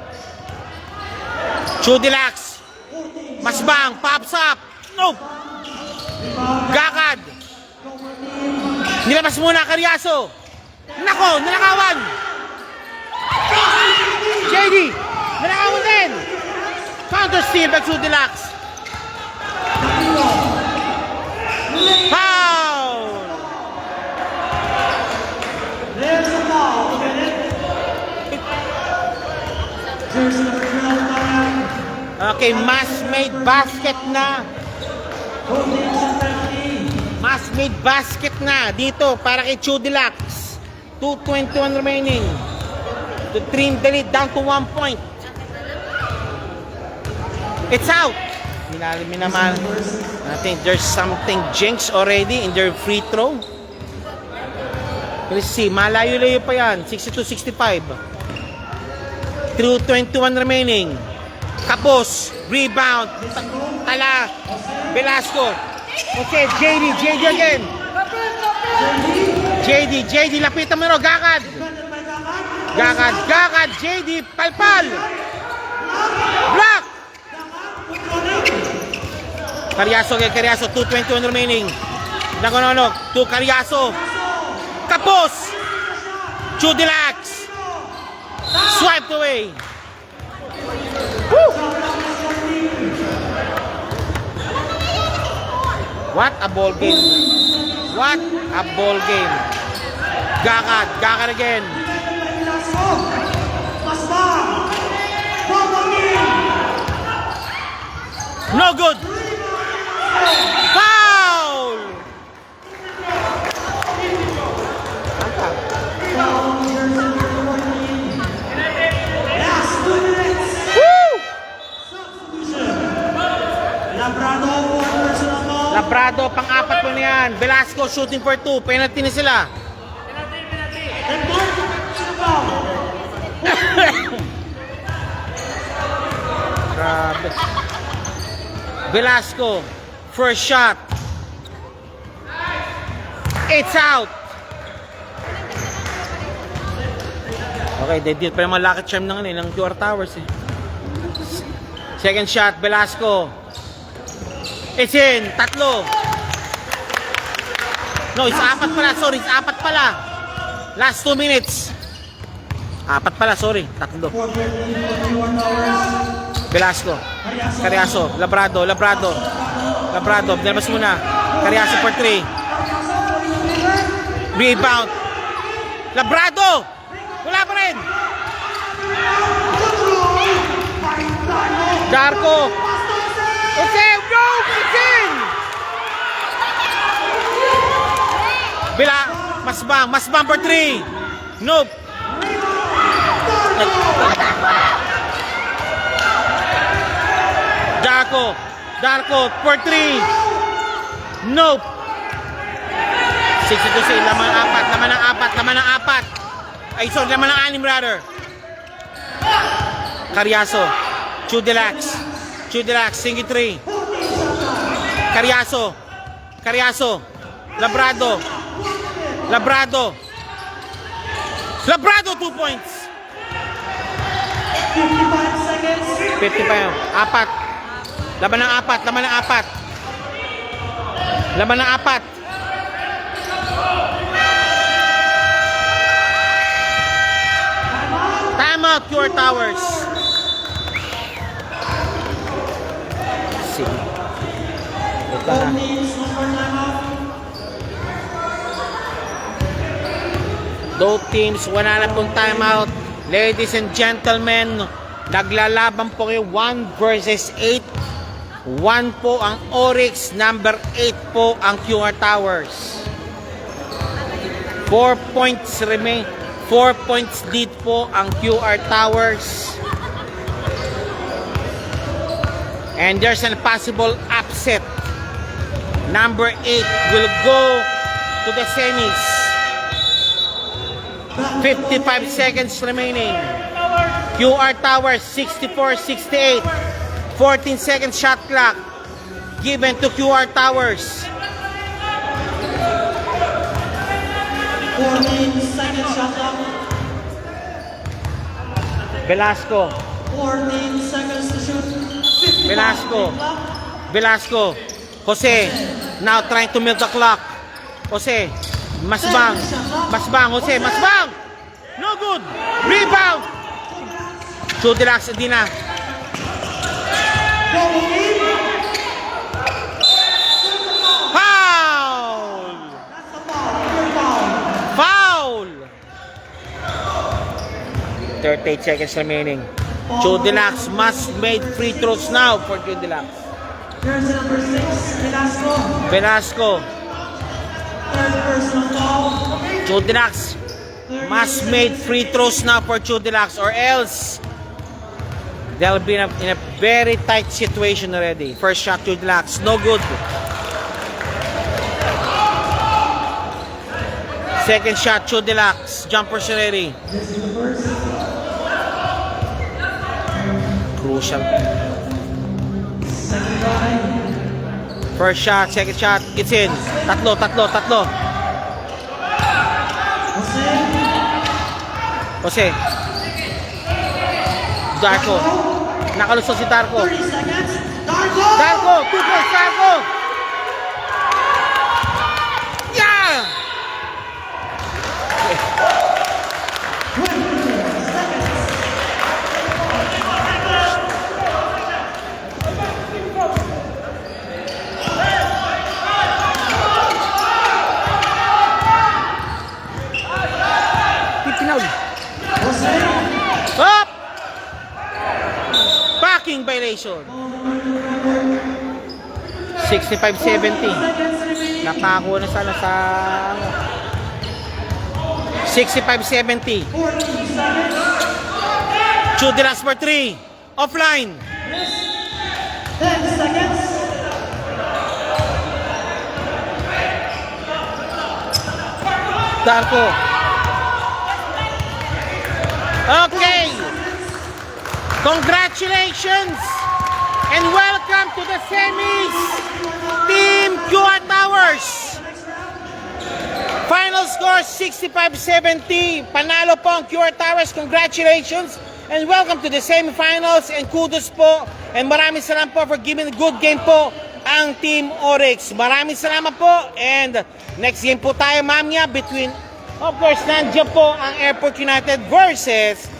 A: Judilax. Masbang, pops up. Nope. Gakad. Nilabas muna, Carriazo. Nako, nalakawan. JD, nalakawan din. Counter steal by True Deluxe. Foul.
B: There's a foul. Look at it. There's the drill time.
A: Okay, mass-made basket na.
B: Both teams in penalty.
A: Mass-made basket na dito para kay True Deluxe. 2:21 remaining. To trim the lead down to 1 point. It's out. Minaman. I think there's something jinx already in their free throw. Let's see, malayo-layo pa yan. 62-65. 2:21 remaining. Kapos, rebound, tala, Velasco. Okay, JD again. JD, lapitan mo rin, Gakad. Gakad, JD, palpal. Block. Carriazo, 2:21 remaining. Nagononog, to Carriazo. Kapos. True Deluxe. Swiped away. Woo! What a ball game. What a ball game. Gakad again. No good. Foul. Woo! Labrado, pang-apat po na yan. Velasco shooting for 2. Penalty na sila. Grabe. Velasco, first shot. It's out. Okay, they did pa yung mga lucky charm ng QR Towers eh. Second shot, Velasco. It's in, 3. No, it's 4 pala, sorry, it's 4 pala. Last 2 minutes. 4 pala, sorry, 3. Velasco, Carriazo, Labrado, nilabas muna. Carriazo for 3. Rebound. Labrado! Wala pa rin! Darko! It's in! No! It's in! Masbang for 3. Nope. Darko for 3. Nope. 62 laman ng 4. Ay, sorry, laman ng 6 rather. Carriazo. True Deluxe, single 3. Carriazo. Labrado, 2 points.
B: 55 seconds.
A: 55. 4. Laban ng 4. Timeout, QR Towers. Sige.
B: Both teams no more timeout.
A: Both teams, wala na pong timeout. Ladies and gentlemen, naglalaban po kayo 1 versus 8. 1 po ang Oryx, number 8 po ang QR Towers. 4 points remain. 4 points lead po ang QR Towers. And there's a possible upset. Number 8 will go to the semis. 55 seconds remaining. QR Towers 64-68. 14 seconds shot clock given to QR Towers.
B: 14 seconds shot clock.
A: Velasco.
B: 14 seconds to shoot. 50
A: Velasco. Jose, now trying to milk the clock. Jose, Masbang. Jose, Masbang. No good. Rebound. Chudilax, hindi na. Foul! 38 seconds remaining. Chudilax must make free throws now for Chudilax.
B: Jersey number 6, Velasco.
A: Velasco.
B: Third personal foul.
A: Chudilax must make free throws now for Chudilax, or else they'll be in a very tight situation already. First shot, Chudilax, no good. Second shot, Chudilax, jumpers already.
B: This is the first.
A: Crucial.
B: Second try.
A: First shot, second shot, it's in. Tatlo.
B: Jose.
A: Jose. Darko. Nakalusot si Darko.
B: 30 seconds. Darko!
A: Darko! 2 points, Darko! Yeah!
B: 20 seconds. Jose.
A: Up! Backing violation. 65-70. Napako na sana sa 65-70.
B: 14 seconds.
A: Chudilax for 3. Offline.
B: 10 seconds.
A: Darko. Okay. Congratulations and welcome to the semis. Team QR Towers. Final score 65-70. Panalo po ang QR Towers. Congratulations and welcome to the semifinals, and kudos po and maraming salamat po for giving a good game po ang Team Oryx. Maraming salamat po, and next game po tayo mamaya between, of course, nandiyan po ang Airport United versus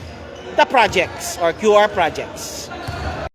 A: the Projects or QR Projects.